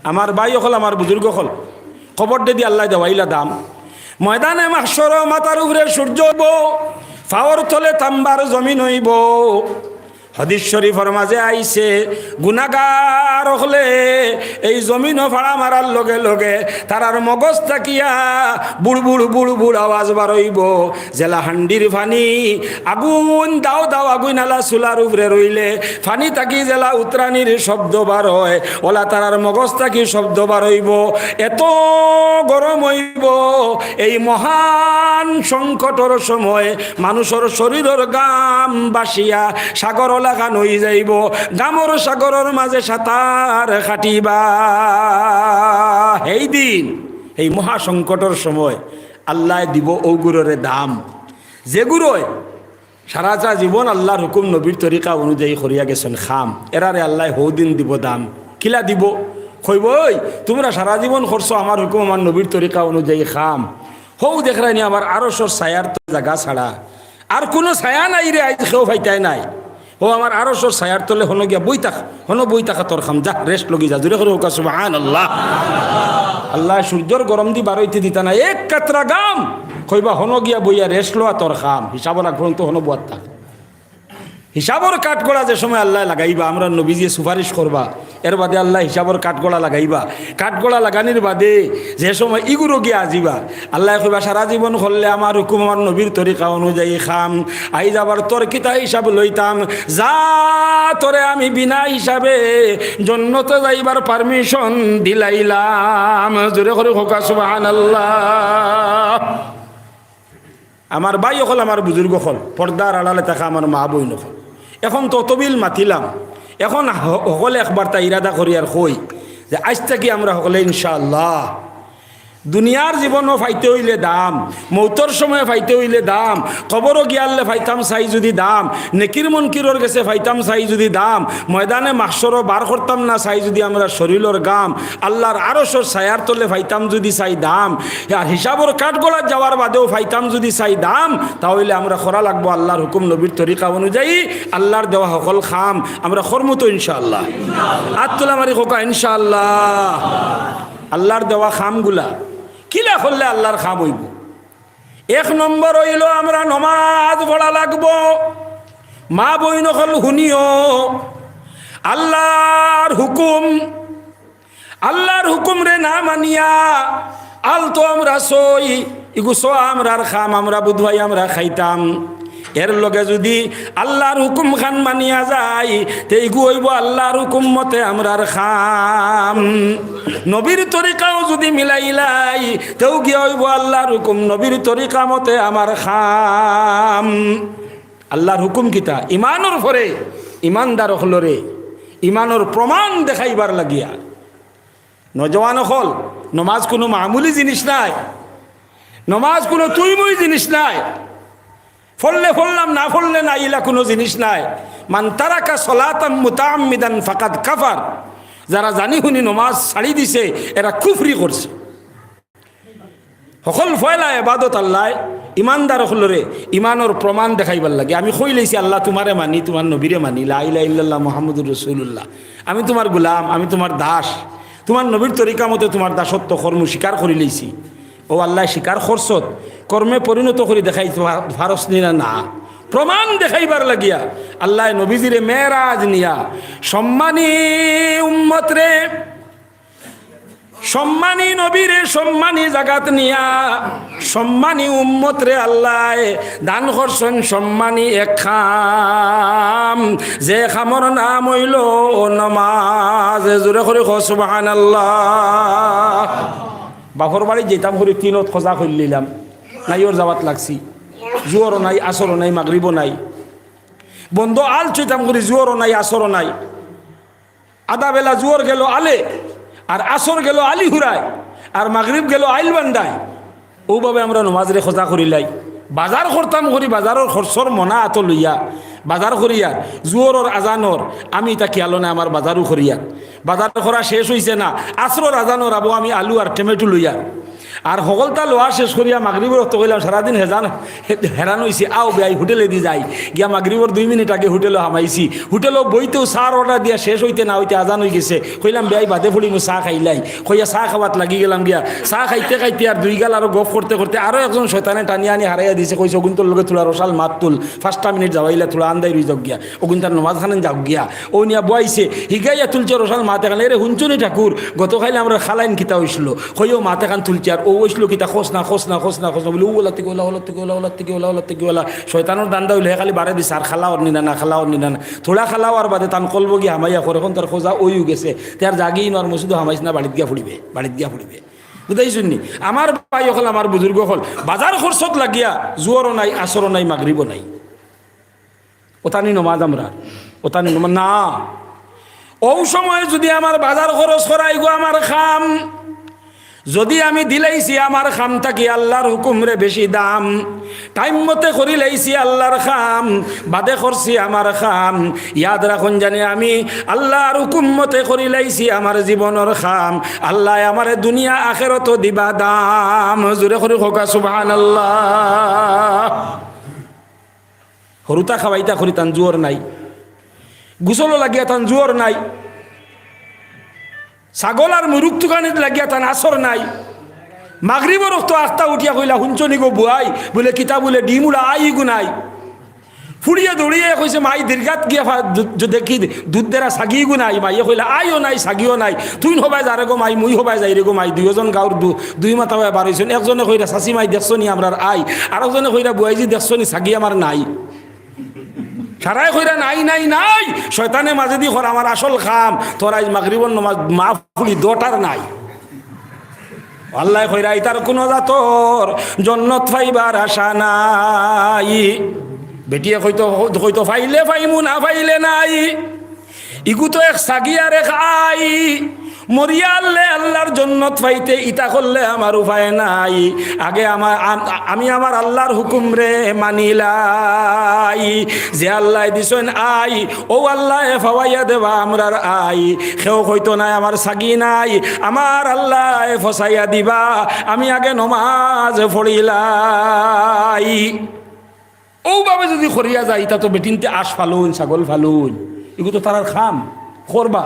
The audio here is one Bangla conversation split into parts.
আমার ভাই হল আমার বুজুর্গ হল খবর দি আল্লাহ দেওয়াইলা দাম ময়দানে মাহশর মাথার উপরে সূর্য হইব ফাওয়ার তলে তাম্বার জমিন হইব হাদিস শরীফের মাঝে আইছে গুনাহগার হলে এই জমিন ফাড়া মারার লগে লগে তারার মগজ তাকিয়া বুড় বুড় বুড় বুড় আওয়াজ বার হইব জেলা হান্ডির ফানি আগুন দাও দাও আগুন আলা চুলার উপরে রইলে ফানি তাকি জেলা উতরানির শব্দ বার হয় ওলা তারার মগজ তাকি শব্দ বার হইব এত গরম হইব এই মহান সংকটর সময় মানুষের শরীরের গাম বাসিয়া সাগর লাগান হয়ে যাইব গামর সাগরের মাঝে সাঁতার খাটিবা এই দিন এই মহাসংকটের সময় আল্লাহ দিব ওগুলোরে দাম যেগুলোয় সারাটা জীবন আল্লাহর হুকুম নবীর তরিকা অনুযায়ী করিয়া গেছেন খাম এরারে আল্লাহ হৌদিন দিব দাম কিলা দিব কইব ওই তোমরা সারা জীবন করছো আমার হুকুম আমার নবীর তরিকা অনুযায়ী খাম হৌ দেখরানি আমার আরশর ছায়ার তো জায়গা ছাড়া আর কোনো ছায়া নাই রে আজ কেউ ফাইতাই নাই ও আমার আরশর ছায়ার তলে হনো গিয়া বই থাকা তোর খাম যা রেস্ট লগি যা জুড়ে করে হোক সুবহানাল্লাহ আল্লাহ সূর্যর গরম দি বারইতে দিতা না এক কাতরা গাম কইবা হনো গিয়া বইয়া রেস্ট লোয়া তোর খাম হিসাব রাখবো তো হনো বুয়ার থাক হিসাবর কাঠগড়া যে সময় আল্লাহ লাগাইবা আমরা নবীজি সুপারিশ করবা এর বাদে আল্লাহ হিসাবর কাঠগড়া লাগাইবা কাঠগড়া লাগানির বাদে যে সময় ইগুরো গিয়া আজিবা আল্লাহ কইবা সারা জীবন করলে আমার হুকুম আমার নবীর তরিকা অনুযায়ী খাম আই যাবার তোর কিতা হিসাব লইতাম যা তোরে আমি বিনা হিসাবে জন্নতে যাইবার পারমিশন দিলাইলাম জোরে করে হোক সুবহানাল্লাহ আমার ভাই হল আমার বুজুর্গ হল পর্দার আড়ালে থাকা আমার মা বই নকল এখন ততবিল মাতিলাম এখন সকলে একবার তা ইরাদা করি আর কই যে আজ থেকে আমরা সকলে ইনশাআল্লাহ দুনিয়ার জীবনও ফাইতে হইলে দাম মৌতর সময় ফাইতে হইলে দাম কবরও গিয়ালে ফাইতাম চাই যদি দাম নেকির মনকিরর গেছে ফাইতাম চাই যদি দাম ময়দানে মাহশরও বার করতাম না চাই যদি আমরা শরীরের গাম আল্লাহর আরশর ছায়ার তলে ফাইতাম যদি চাই দাম আর হিসাবর কাঠগড়ার যাওয়ার বাদেও ফাইতাম যদি চাই দাম তাহলে আমরা খরা লাগবো আল্লাহর হুকুম নবীর তরিকা অনুযায়ী আল্লাহর দেওয়া সকল খাম আমরা খরমু তো ইনশাআল্লাহ আত্মলা মারি খোকা ইনশাআল্লাহ আল্লাহর দেওয়া খামগুলা কিলা করলে আল্লাহর খাম হইব এক নম্বর হইল আমরা নমাজ পড়া লাগবো মা বইন হল শুনিও আল্লাহর হুকুম রে না মানিয়া আলতো আমরা সই ইগু সো আমরার খাম আমরা বুধবাই আমরা খাইতাম এর লগে যদি আল্লাহর হুকুম খান মানিয়া যায় তেই হইব আল্লাহর হুকুম মতে আমরার খাম নবীর তরিকাও যদি মিলাইলাই তেও গিয়ে হইব আল্লাহর হুকুম নবীর তরিকা মতে আমার খাম আল্লাহর হুকুম কিতা ইমানোর ফরে ইমানদার হলরে ইমানোর প্রমাণ দেখাইবার লাগিয়া নজওয়ান হল নমাজ কোনো মামুলি জিনিস নাই নমাজ কোনো তুইমুই জিনিস নাই ফললে ফললাম না ফললে না ইলা কোনো জিনিস নাই মান তারাকা সলাতাম মুতাআম্মিদান ফাকাদ কাফার যারা জানি শুনি নমাজ ছাড়ি দিছে এরা কুফরি করছে সকল ফয়লা ইবাদত আল্লাহ ইমানদার হলরে ইমানোর প্রমাণ দেখাইবার লাগে আমি কই লইছি আল্লাহ তোমারে মানি তোমার নবীরে মানি লা ইলাহা ইল্লাল্লাহ মুহাম্মাদুর রাসূলুল্লাহ আমি তোমার গোলাম আমি তোমার দাস তোমার নবীর তরিকা মতে তোমার দাসত্ব কর্ম স্বীকার করি লইছি ও আল্লাহ স্বীকার করছত কর্মে পরিণত করে দেখাই ফারস নিনা না প্রমাণ দেখাইবার লাগিয়া আল্লাহ নবীজিরে মেরাজ নিয়া সম্মানী উম্মত রে সম্মানী নবীরে সম্মানী জাগাত নিয়া সম্মানী উম্মত রে আল্লাহ দান করছেন সম্মানী এক খাম যে খামর নাম হইল নমাজ জোরে করে সুবহানাল্লাহ বাপর বাড়ি যেতাম করে তিনত খোঁজা করে নিলাম নাই ওর যাওয়াত লাগছি জোয়ারও নাই আসরও নাই মাগরিবও নাই বন্ধ আল চইতাম করে জোয়ারও নাই আসরও নাই আধা বেলা জোয়ার গেল আলে আর আসর গেল আলি হুরায় আর মাগরিব গেল আইল বান্দায় ওভাবে আমরা নমাজরে খোঁজা করিলাই বাজার করতাম করি বাজারের খরচর মনা আত লইয়া বাজার করিয়া জোয়ারর আজানর আমি তা খেয়ালো না আমার বাজারও করিয়া বাজার করা শেষ হয়েছে না আসরর আজানর আবো আমি আলু আর টমেটো লইয়া আর সকলটা লোয়া শেষ করিয়া মাগরিবর রক্ত কইলাম সারাদিন হেরান হয়েছি আও বেআই হোটেলে দি যাই গিয়া মাগরিবর 2 মিনিট আগে হোটেলে হামাইছি হোটেলও বইতেও চার অর্ডার দিয়া শেষ হইতে না হইতে আজান হয়ে গেছে কইলাম বেআই বাদে ফুড়িমু চাহ খাইলাই কইয়া চাহ খাওয়াত লাগি গেলাম গিয়া চাহ খাইতে খাইতে আর 2 গাল আরো গপ করতে করতে আরও একজন শয়তানে টানি আনি হারাইয়া দিছে কইছে অগুন্তর লগে তোলা রসাল মাত তুল 5টা মিনিট যাওয়াইলা তোলা আন্দাই রই যাক গিয়া অগুন্তার নমাজ খানেন যাক গিয়া ও নিয়া বয়াইছে হিগাইয়া তুলছে রসাল মাতে খান এরে হুঞ্চুনি ঠাকুর গত খাইলে আমরা খালাইন কিতা হইছিল কইও মাতে খান তুলছে আর ও হইছিল কিতা খোস না বলে ওলাতে ওলা শয়তানোর দান্দা হইলে খালি বারে দিছে আর খালাওয়ার নিনা না থোড়া খালাওয়ার বাদে তান কলব গিয়া হামাইয়া করে এখন তার খোঁজা ওইও গেছে তার জাগিয়ে নর মসজিদও হামাইছ না বাড়িত গিয়া ফুড়িবে বুঝাইছুন নি আমার ভাই হল আমার বুজুর্গ হল বাজার খরচত লাগিয়া জোয়ারও নাই আসরও নাই মাগরিবও নাই ওতানি নমাজ আমরা ওতানি নমাজ না ও সময় যদি আমার বাজার খরচ করাই গো আমার খাম যদি আমি দিলাইছি আমার খামটা কি আল্লাহর হুকুমরে বেশি দাম টাইম মতে করি লাইছি আল্লাহর খাম বাদে করছি আমার খাম ইয়াদ রাখুন জানি আমি আল্লাহর হুকুম মতে করি লাইছি আমার জীবনের খাম আল্লাহ আমার দুনিয়া আখেরত দিবা দাম জোরে করি হোকা সুবহানাল্লাহ হরুতা খাওয়াইতা করি তান জোর নাই গুসলও লাগিয়া তান জোর নাই ছাগল আর মুরুখ তুকানিত লাগিয়া তান আসর নাই মাগরিবর রক্ত আস্তা উঠিয়া কইলা হুঞ্চনি গো বুয়াই বলে কিতা বলে ডিমুলা আই গু নাই ফুড়িয়ে দৌড়িয়ে কইছে মাই দীর্ঘাত গিয়া দেখি দুধ দেরা সাগি গু নাই মাইয়ে কইলা আইও নাই সাগিও নাই তুই হবাই যারে গো মাই মুই হবাই যাই রে গো মাই দুইজন গাঁর দুই মাথা হয়ে বার হইছেন একজনে কইরা চাচি মাই দেখছো নি আমরার আই আর একজনে কইরা বুয়াইজি দেখছো নি সাগি আমার নাই সারাই কইরা নাই শয়তানে মাঝে দি কর আমার আসল খাম তোর আজ মাগরিবর নামাজ মাফ ফুলি দোটার নাই আল্লাহ কইরা ইতার কোন জাতর জান্নাত পাইবার আশা নাই বেটিয়ে কইতো ফাইলে ফাইমু না ফাইলে নাই ইগু তো এক সাগি আর এক আই মরিয়া আল্লে আল্লাহর জান্নাত পাইতে ইতা করলে আমার উপায় নাই আগে আমি আমার আল্লাহর হুকুম রে মানিলাই যে আল্লাহ দিছেন আই ও আল্লাহ ফাওয়াইয়া দেবা আমরার আই কেউ কইতো নাই আমার সাগি নাই আমার আল্লাহ ফসাইয়া দিবা আমি আগে নমাজ পড়িলাই ও ভাবে যদি করিয়া যায় ইতা তো বেটিনতে আশ ফালুন ছাগল ফালুন এগুলো তো তারার খাম করবা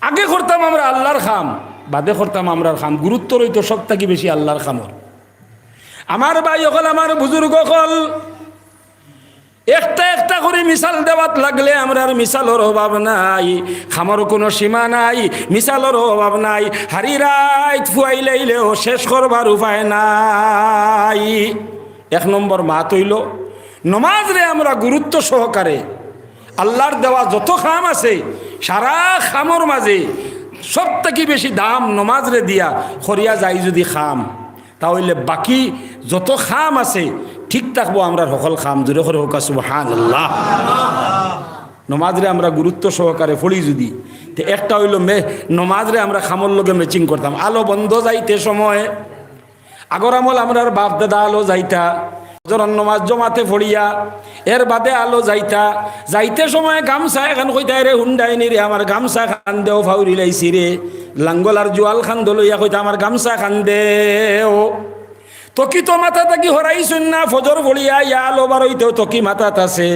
আগে করতাম আমরা আল্লাহর খাম বাদে করতাম আমরার খাম গুরুত্ব রইতো সব থেকে বেশি আল্লাহর খামর আমার ভাই হল আমার বুজুর্গ হল একটা করে মিসাল দেওয়াত লাগলে আমরার মিসালর অভাব নাই খামর কোনো সীমা নাই মিসালর অভাব নাই হারি রাত ফুয়াইলেও শেষ করবার উপায় নাই 1 নম্বর মাত হইল নমাজ রে আমরা গুরুত্ব সহকারে আল্লাহর দেওয়া যত খাম আছে সারা খামর মাঝে সব থেকে বেশি দাম নমাজ রে দিয়া করিয়া যাই যদি খাম তাহলে বাকি যত খাম আছে ঠিক থাকবো আমরা সকল খাম জোরে করে হোক সুবহানাল্লাহ নমাজ রে আমরা গুরুত্ব সহকারে পড়ি যদি তো একটা হইল নমাজ রে আমরা খামর লগে ম্যাচিং করতাম আলো বন্ধ যাইতে সময় আগর আমল আমরার বাপ দাদা আলো যাইতা নমাজ জমাতে পড়িয়া এর বাদে আলো যাইতে সময় গামছা এখন কইতাই রে হুন্ডাইনি রে আমার গামছা খান দেও ফাউরি লাইছি রে লাঙ্গল আর জোয়াল খান দলইয়া কইতা আমার গামছা খান দেও তকি তো মাথা থাকি হরাইছুন না ফজর পড়িয়া ইয়া আলো বার হইতেও তকি মাথাত আছে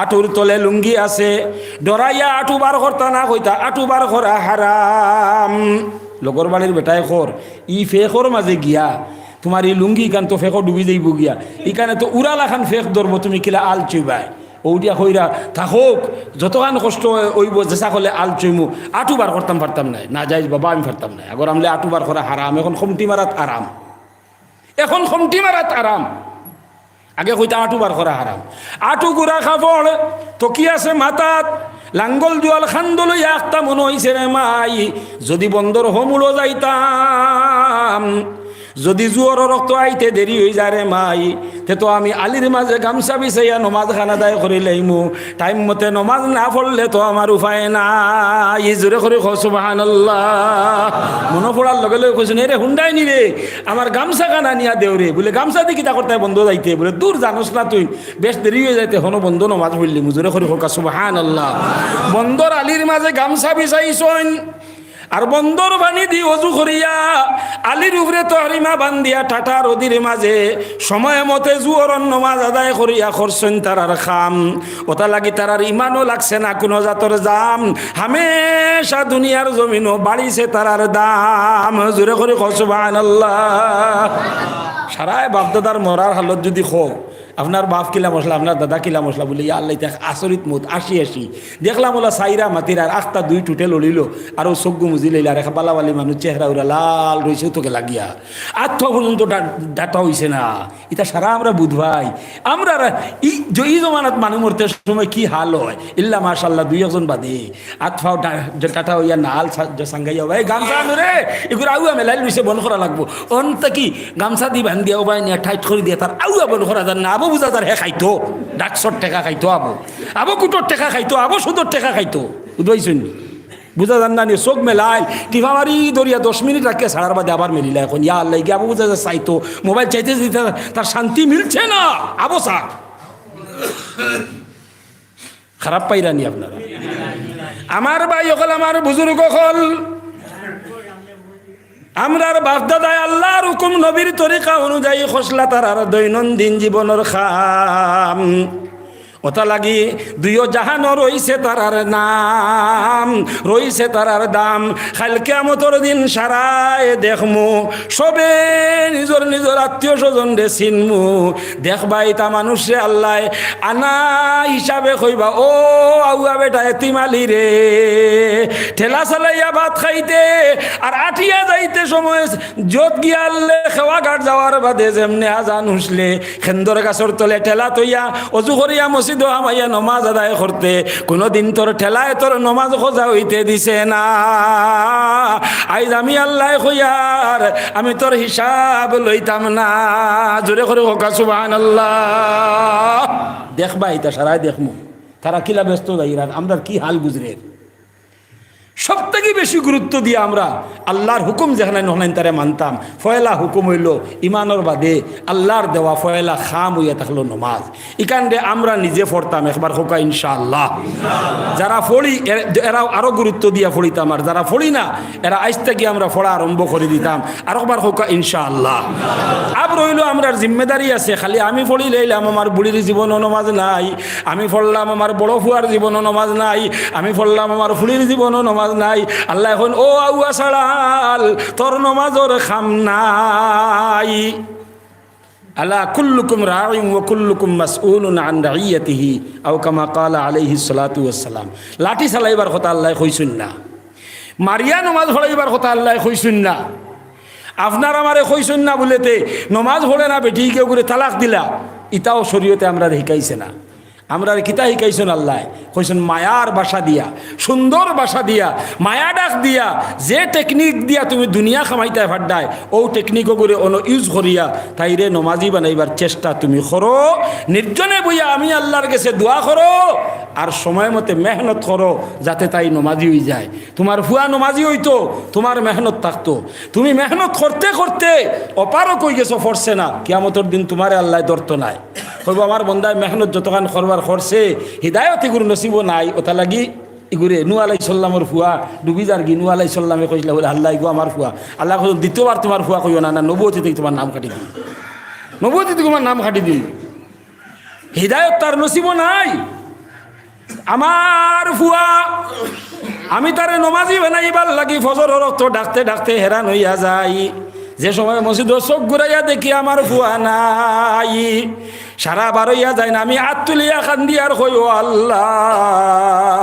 আঁটুর তলে লুঙ্গি আছে ডরাইয়া আঁটু বার করতা না কইতা আঁটু বার করা হারাম লগর বাড়ির বেটায় খর ই ফেকর মাঝে গিয়া তোমার এই লুঙ্গি কান তো ফেঁকো ডুবি যাইব গিয়া ইখানে তো উড়ালা খান ফেঁক ধরবো তুমি কিলা আল চুইবাই ওটিয়া কইরা থাকুক যতখান কষ্ট ওইব জেসা করলে আল চুইমু আঁটু বার করতাম পারতাম না যাই বাবা আমি পারতাম না আগর আমলে আঁটু বার করা হারাম এখন খমটি মারাত আরাম আগে কইতাম আঁটু বার করা হারাম আঁটু গুড়া খাবড় তকি আছে মাথাত লাঙ্গল জোয়াল খান্দল একটা মনে হয়েছে রে মাই যদি বন্দর হমুলো যাইতাম যদি জুয়ার রক্ত আইতে দেরি হয়ে যায় রে মাই তে তো আমি আলির মাঝে গামছা বিছাইয়া নমাজ খানা দায় করে লাইমু টাইম মতে নমাজ না পড়লে তো আমার উপায় নাই জোরে করে সুবহানাল্লাহ মনে পড়ার লগে লগে কইছেন রে হুন্ডাই নি রে আমার গামছা খানা নিয়া দেও রে বলে গামছা দিয়ে কিতা করতে বন্ধ যাইতে বলে দূর জানোস না তুই বেশ দেরি হয়ে যাইতে হনো বন্ধ নমাজ পড়লি জোরে করে সুবহানাল্লাহ বন্দর আলির মাঝে গামছা বিছাইছন আর বন্দর পানি দি অজু করিয়া আলির উপরে তহরিমা বান্ধিয়া টাটা রদির মাঝে সময় মতে জুয়রন নমাজ আদায় করিয়া করছেন তারার খাম। ওটা লাগি তারার ইমানও লাগছে না কোনো জাতর জাম, হামেশা দুনিয়ার জমিনও বাড়িছে তারার দাম। জোরে করে কও সুবহানাল্লাহ। সারায় বাপদাদার মরার হালত যদি খো আপনার বাপ কিলা মশলা, আপনার দাদা কিলা মশলা বলে ইয়া আল্লাহ আসরিত মুত আসি দেখলাম ওলা সাইরা মাতির আর আখটা দুই টুটে লড়িল আর ও চগ্গু মুজি লইল আর বালাবালি মানুষ চেহারা ওরা লাল রয়েছে তোকে লাগিয়া আত্ম পর্যন্ত ডাটা হইছে না। এটা সারা আমরা বুধবাই আমরা ই জমানাত মানুষ মরতে সময় কি হাল হয় ইল্লা মাশাল্লাহ দুই একজন বাদে আতফাও ডাটা হইয়া নাল সাঙ্গাইয়া ভাই গামছা রে এগুলো আউয়া মেলাই রয়েছে বন করা লাগবো অন্ত কি গামছা দি বান্ধিয়া ভাই নিয়ে টাইট করে দিয়ে তার আউয়া বন করা যান না। আবো বুঝা তার হে খাইতো ডাকসর টেকা খাইতো আবো কুটোর টেকা খাইতো আবো সুদর টেকা খাইতো বুঝবাইছেন বুঝা যান না নিয়ে চোখ মেলাই টিফা মারি দরিয়া 10 মিনিট রাখে ছাড়ার বাদে আবার মেলিলা এখন ইয়া আল্লাহ গিয়ে আবো বুঝা চাইতো মোবাইল চাইতে তার শান্তি মিলছে না। আবো চা খারাপ পাইরানি আপনারা আমার ভাই অকল আমার বুজুর্গ অকল আমরার বাপদাদায় আল্লাহর হুকুম নবীর তরিকা অনুযায়ী খসলা তারার দৈনন্দিন জীবনের খাম। ওটা লাগি দুইও জাহানো রইছে তারার নাম, রইছে তারার দাম। খাল কিয়ামতর দিন সারায় দেখমু সবে নিজর নিজর আত্মীয় স্বজন রে চিনমু। দেখবাই তা মানুষে আল্লাহ আনা হিসাবে কইবা ও আউয়া বেটা এতিমালি রে ঠেলা চালাইয়া ভাত খাইতে আর আটিয়া যাইতে সময় যত গিয়ালে খেওয়া ঘাট যাওয়ার বাদে যেমনে আজান হুসলে খেন্দর গাছর তলে ঠেলা তৈয়া অজু করিয়া মসজিদ আমাইয়া নমাজ আদায় করতে কোনদিন তোর ঠেলায় তোর নমাজ খোঁজা হইতে দিছে না। আইজ আমি আল্লাহ কইয়ার আমি তোর হিসাব লইতাম না। জোরে করে হোকা সুবহানাল্লাহ। দেখবা এটা সারাই দেখমু তারা কিলা ব্যস্ত যাইরার আমরা কি হাল গুজরে। সব থেকে বেশি গুরুত্ব দিয়ে আমরা আল্লাহর হুকুম যেখানে নহলেন তারে মানতাম। ফয়লা হুকুম হইল ইমানর বাদে আল্লাহর দেওয়া ফয়লা খাম হইয়া থাকলো নমাজ। ইকান্ডে আমরা নিজে পড়তাম একবার হোকা ইনশাআল্লাহ। যারা ফড়ি এরা আরো গুরুত্ব দিয়া ফড়িতাম আর যারা ফড়ি না এরা আজ থেকে আমরা ফড়া আরম্ভ করে দিতাম আর একবার হোকা ইনশাআল্লাহ। আব রইল আমরার জিম্মেদারি আছে খালি আমি ফড়ি লইলাম আমার বুড়ির জীবনও নমাজ নাই, আমি ফড়লাম আমার বড় ফুয়ার জীবনও নমাজ নাই, আমি ফড়লাম আমার ফুলির জীবনও নমাজ নাই। আল্লাহ এখন ও আউয়া ছাড়াল তোর নমাজর খাম নাই। আলা কুল্লুকুম রাইন ওয়া কুল্লুকুম মাসউলুন আন রাইয়াতিহি আও কামা ক্বালা আলাইহিস সালাতু ওয়াস সালাম। লাঠি চালাইবার কথা আল্লাহ কইছেন না, মারিয়া নমাজ পড়াইবার কথা আল্লাহ কইছেন না। আপনার আমারে কইছেন না বলেতে নমাজ পড়ে না বেটিকে করে তালাক দিলা ইতাও শরীয়তে আমরা শিখাইছে না। আমরা কিতা শিখাইছেন আল্লাহ কইছেন মায়ার বাসা দিয়া সুন্দর বাসা দিয়া মায়া ডাক দিয়া যে টেকনিক দিয়া তুমি দুনিয়া খামাইতে ফাড্ডায় ও টেকনিকও করে অন্য ইউজ করিয়া তাইরে নমাজি বানাইবার চেষ্টা তুমি করো। নির্জনে বইয়া আমি আল্লাহর কাছে দোয়া করো আর সময় মতে মেহনত করো যাতে তাই নমাজি হয়ে যায়। তোমার ফুয়া নমাজি হইতো তোমার মেহনত থাকতো, তুমি মেহনত করতে করতে অপারও কই গেছো ফরছে না কিয়ামতের দিন তোমারে আল্লাহ ধরতো নাই। কইব আমার বন্দায় মেহনত যতক্ষণ করবার করছে হৃদায়ত এগুলো নসিব নাই। ওটা লাগি এগুরে নূহ আলাইহিস সালামের ফুয়া ডুবি যার গি নূহ আলাইহিস সালামে কইছিল বলে আল্লাহ গো আমার ফুয়া। আল্লাহ কইল দ্বিতীয়বার তোমার ফুয়া কইও না, না নবুয়তে থেকে তোমার নাম কাটি দিই, নবুয়তে থেকে তোমার নাম কাটি দিই। হৃদায়ত তার নসিব নাই। আমার ফুয়া আমি তারে নমাজি বানাইবার লাগি ফজর রক্ত ডাকতে ডাকতে হেরান হইয়া যাই। যে সময় মসজিদ চোখ ঘুরাইয়া দেখি আমার ফুয়া নাই, সারা বারইয়া যায় না। আমি হাত তুলিয়া কান্দি আর কই ও আল্লাহ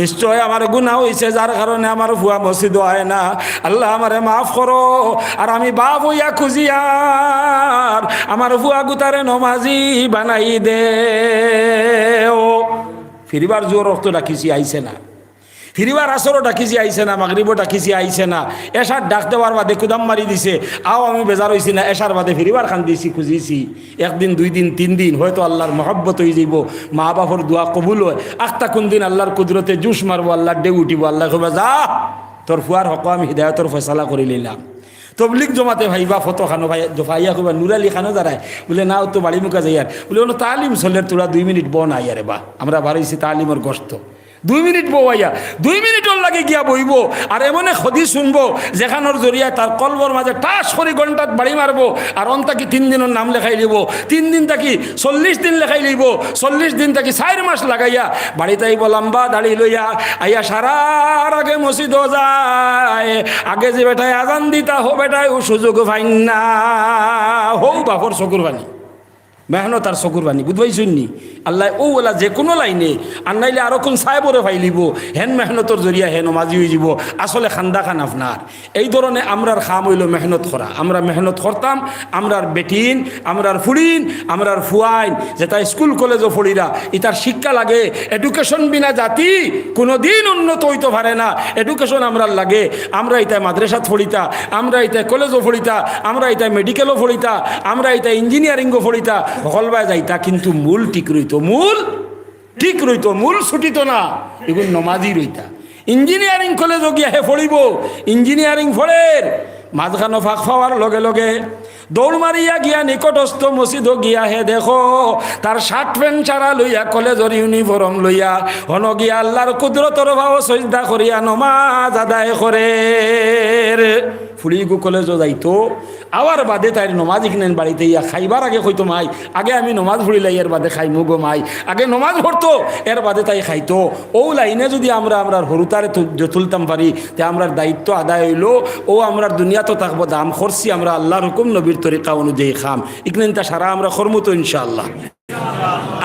নিশ্চয় আমার গুনাহ হইছে যার কারণে আমার ফুয়া মসজিদ হয় না। আল্লাহ আমারে মাফ করো। আর আমি বাপ হইয়া খুঁজিয়ার আমার ফুয়া গুতারে নমাজি বানাই দে। ও ফিরিবার জোর রক্ত ডাকিছি আইছে না, ফিরিবার আসরও ডাকিছি আইছে না, মাগরিবও ডাকিছি আইছে না। এসার ডাক দেওয়ার বাদে কুদাম মারি দিছে আও আমি বেজার হইছি না। এসার বাদে ফিরিবার খান দিয়েছি খুঁজিছি একদিন দুই দিন তিন দিন হয়তো আল্লাহর মহব্বত হয়ে যাইব, মা বাপর দোয়া কবুল হয়। আখটা কোন দিন আল্লাহর কুদরতে জুস মারবো, আল্লাহর ডে উঠিব। আল্লাহ কইবা যা তোর ফুয়ার হক আমি হৃদায়তর ফয়সালা করে নিলাম। তবলিক জমাতে ভাইবা ফটো খানো ভাই ভাইয়া কইবা নুরালি খানো দাঁড়ায় বলে না ও তো বাড়ি মুখা যাই আর বলে তালিম চলের তোরা 2 মিনিট বন আই আরে বা আমরা বাড়াইছি তালিমের গোস্ত 2 মিনিট বইয়া 2 মিনিটর লাগে গিয়া বইব আর এমন খদি শুনবো যেখানোর জরিয়া তার কলবর মাঝে টাস করে ঘন্টাত বাড়ি মারবো আর অন্তাকি 3 দিনের নাম লেখাই লিব 3 দিন থাকি 40 দিন লেখাই লিব 40 দিন থাকি 4 মাস লাগাইয়া বাড়িতে আইব লম্বা দাড়ি লইয়া আইয়া সারার আগে মসজিদ যায় আগে যে বেটায় আজান দিতা হো বেটায় ও সুযোগ পাইন না হো বাপর চকুর বাণী মেহনত আর চকুর বাণী বুঝবাই শুননি আল্লাহ ও ওলা যে কোনো লাইনে আর নাইলে আরো কোন সাহেবরে ফাইলিব হেন মেহনতর জরিয়া হেন মাজি হয়ে যাব আসলে খান্দা খান আপনার এই ধরনের আমরার খাম হইল মেহনত করা আমরা মেহনত করতাম আমরার বেটিন আমরার ফুড়িন আমরার ফুয়াইন যেটা স্কুল কলেজও ফড়িরা ইতার শিক্ষা লাগে এডুকেশন বিনা জাতি কোনোদিন উন্নত হইতে পারে না এডুকেশন আমরার লাগে আমরা ইতায় মাদ্রাসাত ফড়িতা আমরা ইতায় কলেজও ফড়িতা আমরা ইতায় মেডিকেলও ফড়িতা আমরা ইতায় ইঞ্জিনিয়ারিংও ফড়িতা হলবায় যাইতা কিন্তু মূল ঠিক রইতো মূল ছুটিত না এগুলো নমাজি রইতা ইঞ্জিনিয়ারিং কলেজও গিয়া হে ফড়িব ইঞ্জিনিয়ারিং ফড়ের মাঝখানো ফাঁক পাওয়ার লগে লগে দৌড় মারিয়া গিয়া নিকটস্থ মসজিদ গিয়া হে দেখো তার শার্ট প্যান্ট ছাড়া লইয়া কলেজের ইউনিফর্ম লইয়া হন গিয়া আল্লাহর কুদরতর ভাব সজদা করিয়া নমাজ আদায় করে ফুড়িগু কলেজও যাইতো আবার বাদে তাই নমাজ কিনেন বাড়িতে ইয়া খাইবার আগে কইতো মাই আগে আমি নমাজ পড়িলাই এর বাদে খাইমু গো মাই আগে নমাজ পড়তো এর বাদে তাই খাইতো ও লাইনে যদি আমরা হরুতারে তুলতাম পারি তে আমরার দায়িত্ব আদায় হইলো ও আমরার দুনিয়া তো থাকবো দাম খরচি আমরা আল্লাহর হুকুম নবীর তরিকা অনুযায়ী খাম ইকনেন তা সারা আমরা খরমতো ইনশাআল্লাহ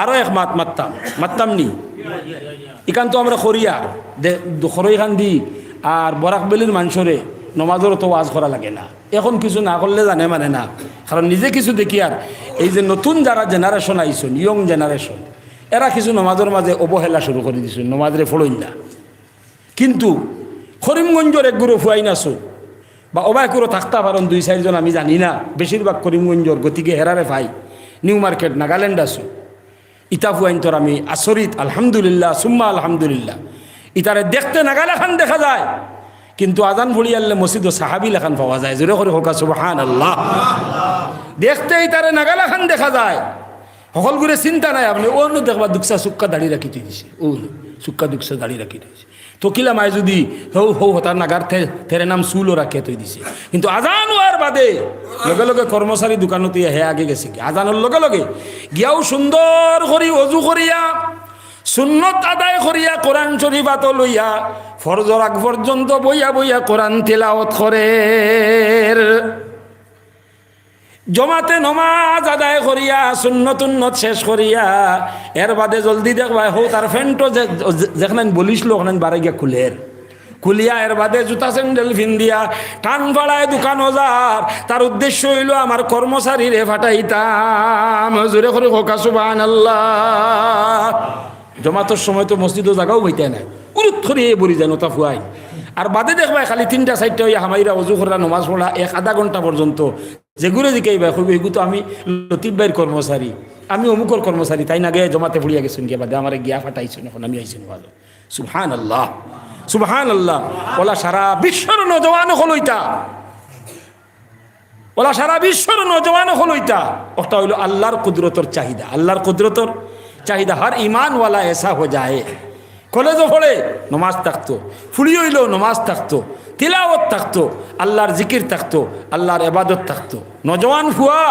আরো এক মাততাম নি ইকান তো আমরা খরিয়া খরই খান দি আর বরাক বেলির মানুষরে নমাজেরও তো ওয়াজ করা লাগে না এখন কিছু না করলে জানে মানে না কারণ নিজে কিছু দেখি আর এই যে নতুন যারা জেনারেশন আইসুন ইয়ং জেনারেশন এরা কিছু নমাজের মাঝে অবহেলা শুরু করে দিছেন নমাজরে ফলইন না কিন্তু করিমগঞ্জের এক গুরু ফুয়াইন আসো বা অবায়কুরও থাকতে পারেন 2-4 জন আমি জানি না বেশিরভাগ করিমগঞ্জর গতিকে হেরারে ভাই নিউ মার্কেট নাগাল্যান্ড আসো ইতা ফুয়াইন তোর আমি আসরিত আলহামদুলিল্লাহ সুম্মা আলহামদুলিল্লাহ ইতারে দেখতে নাগালেখান দেখা যায় কিন্তু আজান ভরি আনলে মসজিদ ও সাহাবি লেখান পাওয়া যায় জোরে করে হোক সুবহানাল্লাহ দেখতেই তারে নাগালেখান দেখা যায় সকল করে চিন্তা নাই আপনি অন্য দেখবা দুঃখা সুক্কা দাড়ি রাখি দিয়েছে ও সুক্কা দুঃখা দাড়ি রাখি দিয়েছে তো কিলা মায় যদি হৌ হতার নাগার থেরে নাম চুলও রাখে তৈ দিছে কিন্তু আজান হওয়ার বাদে লগে লগে কর্মচারী দোকানতে হে আগে গেছে আজানের লগে লগে গিয়াও সুন্দর করি অজু করিয়া সুন্নত আদায় করিয়া কোরআন শরীফাত লইয়া ফরজর আগ পর্যন্ত বইয়া বইয়া কোরআন তেলাওয়াত করে জমাতে নমাজ আদায় করিয়া সুন্নত শেষ করিয়া এর বাদে জলদি দেখবা হো তার ফ্যান্টও যেখানে বলিস লোক বারে গিয়া খুলিয়া এর বাদে জুতা স্যান্ডেল ফিন্দিয়া টান ফাড়ায় দোকানও যার তার উদ্দেশ্য হইল আমার কর্মচারীরে ফাটাইতাম জোরে করে হোকা সুবহানাল্লাহ জমাতর সময় তো মসজিদও জায়গাও বইতে নাই উরুত করে বলি যেন তা ফুয়াই আর বাদে দেখবা খালি 3টা-4টা হইয়া হামাইরা অজু করা নমাজ পড়া 1-আধা ঘন্টা পর্যন্ত যেগুলো দিকেই ভাই খুবই এগুলো তো আমি লতিফ ভাইয়ের কর্মচারী আমি অমুকর কর্মচারী তাই না গে জমাতে পড়িয়া গেছেন গিয়ে বাদে আমার গিয়া ফাটাইছেন এখন আমি আইছেন ভালো সুবহানাল্লাহ ওলা সারা বিশ্বর নজওয়ান হলইতা ওলা সারা বিশ্বর নজওয়ান হলইতা ওটা হইল আল্লাহর কুদরতর চাহিদা হর ইমানওয়ালা এসা হো যায় কলেজও পড়ে নমাজ থাকতো ফুড়ি হইলেও নমাজ থাকতো তিলাওয়াত থাকতো আল্লাহর জিকির থাকতো আল্লাহর ইবাদত থাকতো নজওয়ান ফুয়া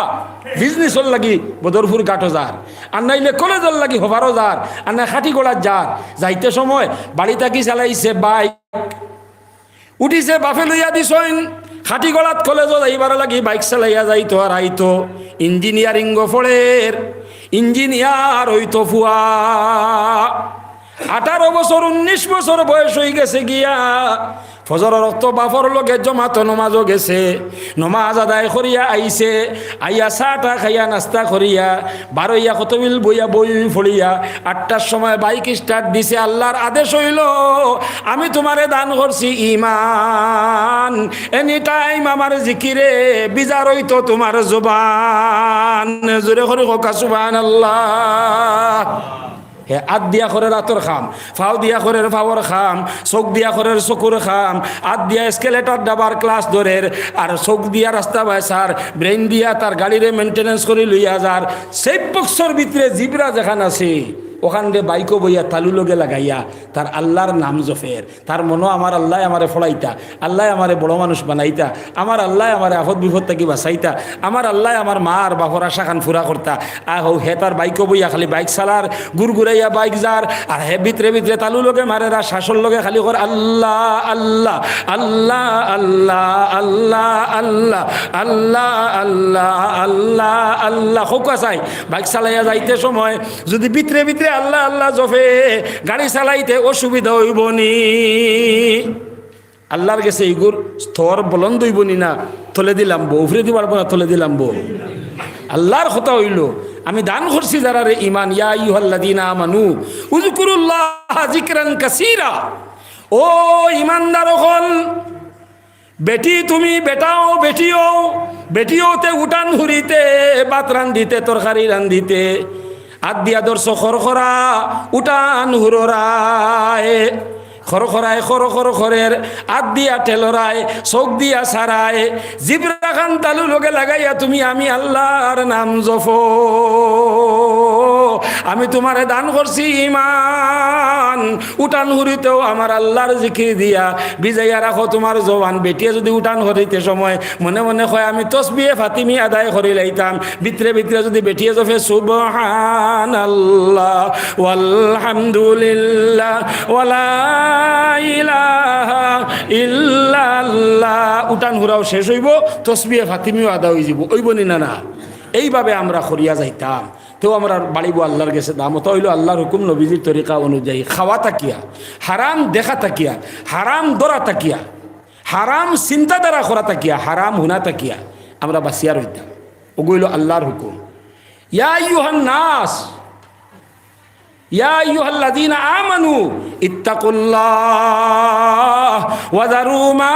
বিজনেসর লাগি বদরপুর ঘাটও যার আর নাইলে কলেজর লাগি হবারও যার আর না খাটি গোড়ার যার যাইতে সময় বাড়ি থাকি চালাইছে বাইক উঠিছে বাফে লইয়া দিছইন খাটি গলাত কলেজও যাইবার লাগি বাইক চালাইয়া যাইতো আর আইতো ইঞ্জিনিয়ারিং ফলের ইঞ্জিনিয়ার হইতো ফুয়া 18 বছর 19 বছর বয়স হয়ে গেছে গিয়া ফজর রক্ত বাফর লগে জমাত নমাজও গেছে নমাজ আদায় করিয়া আইছে আইয়া চাটা খাইয়া নাস্তা করিয়া বারইয়া কতবিল বইয়া বই ফড়িয়া 8টার সময় বাইক স্টার্ট দিছে আল্লাহর আদেশ হইল আমি তোমারে দান করছি ইমান এনি টাইম আমার জিকিরে বিজার হইতো তোমার জবান জোরে করে কোকা সুবহানাল্লাহ আত দিয়া করে রাতর খাম ফাও দিয়া করে ফাওয়ার খাম চোখ দিয়া করে চকুর খাম আত দিয়া স্কেলেটর ডাবার ক্লাস ধরের আর চোখ দিয়া রাস্তা বাইসার ব্রেন দিয়া তার গাড়িরে মেনটেনেন্স করে লইয়া যার সেই বক্সর ভিতরে জিবরা যেখান আছে ওখান দিয়ে বাইকও বইয়া তালু লগে লাগাইয়া তার আল্লাহর নাম জফের, তার মনো আমার আল্লাহ আমারে ফলাইতা, আল্লাহ আমারে বড় মানুষ বানাইতা, আমার আল্লাহ আমারে আফত বিপদ থাকি বাঁচাইতা, আমার আল্লাহ আমার মা আর বাপর আশা খান ফুরা করতা। হে তার বাইকও বইয়া খালি বাইক চালার, ঘুরাইয়া বাইক যার, আর হে ভিতরে ভিতরে তালু লগে মারেরা, শাসন লগে খালি কর আল্লাহ আল্লাহ আল্লাহ আল্লাহ আল্লাহ আল্লাহ আল্লাহ আল্লাহ আল্লাহ আল্লাহ হোকা চাই। বাইক চালাইয়া যাইতে সময় যদি ভিতরে ভিতরে আল্লাহ আল্লাহ জফে, গাড়ি চালাইতে অসুবিধা হইব নি? আল্লাহর গেছে এইগুর স্তর বলন্দ হইব নি? না তলে দিলাম বউ, উফরে দিবার না তলে দিলাম বউ। আল্লাহর কথা হইল আমি দান করছি যারা রে ইমান, ইয়া আইয়ুহাল্লাযীনা আমানু উযকুরুল্লাহ যিকরান কাসীরা। ও ইমানদার হল, বেটি তুমি বেটাও বেটিও, বেটিওতে উঠান হুরিতে, ভাত রান্ধিতে, তরকারি রান্ধিতে, আদ দিয়া দর্শ খরখরা উঠান হুররায়, খরখরায় খরের আদ দিয়া টেলরায়, চোখ দিয়া সারায়, জিবরা খান তালু লগে লাগাইয়া তুমি আমি আল্লাহর নাম জফো। আমি তোমারে দান করছি ইমান, উঠান হুরিতেও আমার আল্লাহর জিকির দিয়া বিজাইয়া রাখো তোমার জবান। বেটিয়ে যদি উঠান হরিতে সময় মনে মনে হয় আমি তসবিহে ফাতিমি আদায় করি লাইতাম, ভিতরে ভিতরে যদি বেটিয়ে জফে সুবহানাল্লাহ ওয়ালহামদুলিল্লাহ ওয়ালা ইলাহা ইল্লাল্লাহ, উঠান হুরাও শেষ হইব, তসবিহে ফাতিমিও আদা হয়ে যাব, ওইব নি না? না, এইভাবে আমরা করিয়া যাইতাম। তো আমরা বাড়িব আল্লাহর কাছে দাম তো হইল আল্লাহর হুকুম নবীজির তরিকা অনুযায়ী, খাওয়া তাকিয়া, হারাম দেখা তাকিয়া, হারাম দরা তাকিয়া, হারাম চিন্তাধারা করা তাকিয়া, হারাম হুনা তাকিয়া আমরা বাঁচিয়া রইতাম। ওগুলো আল্লাহর হুকুম। ইয়া আইয়ুহান নাস ইয়া আইয়ুহাল্লাযীনা আমানু ইত্তাকুল্লাহ ওয়া যারু মা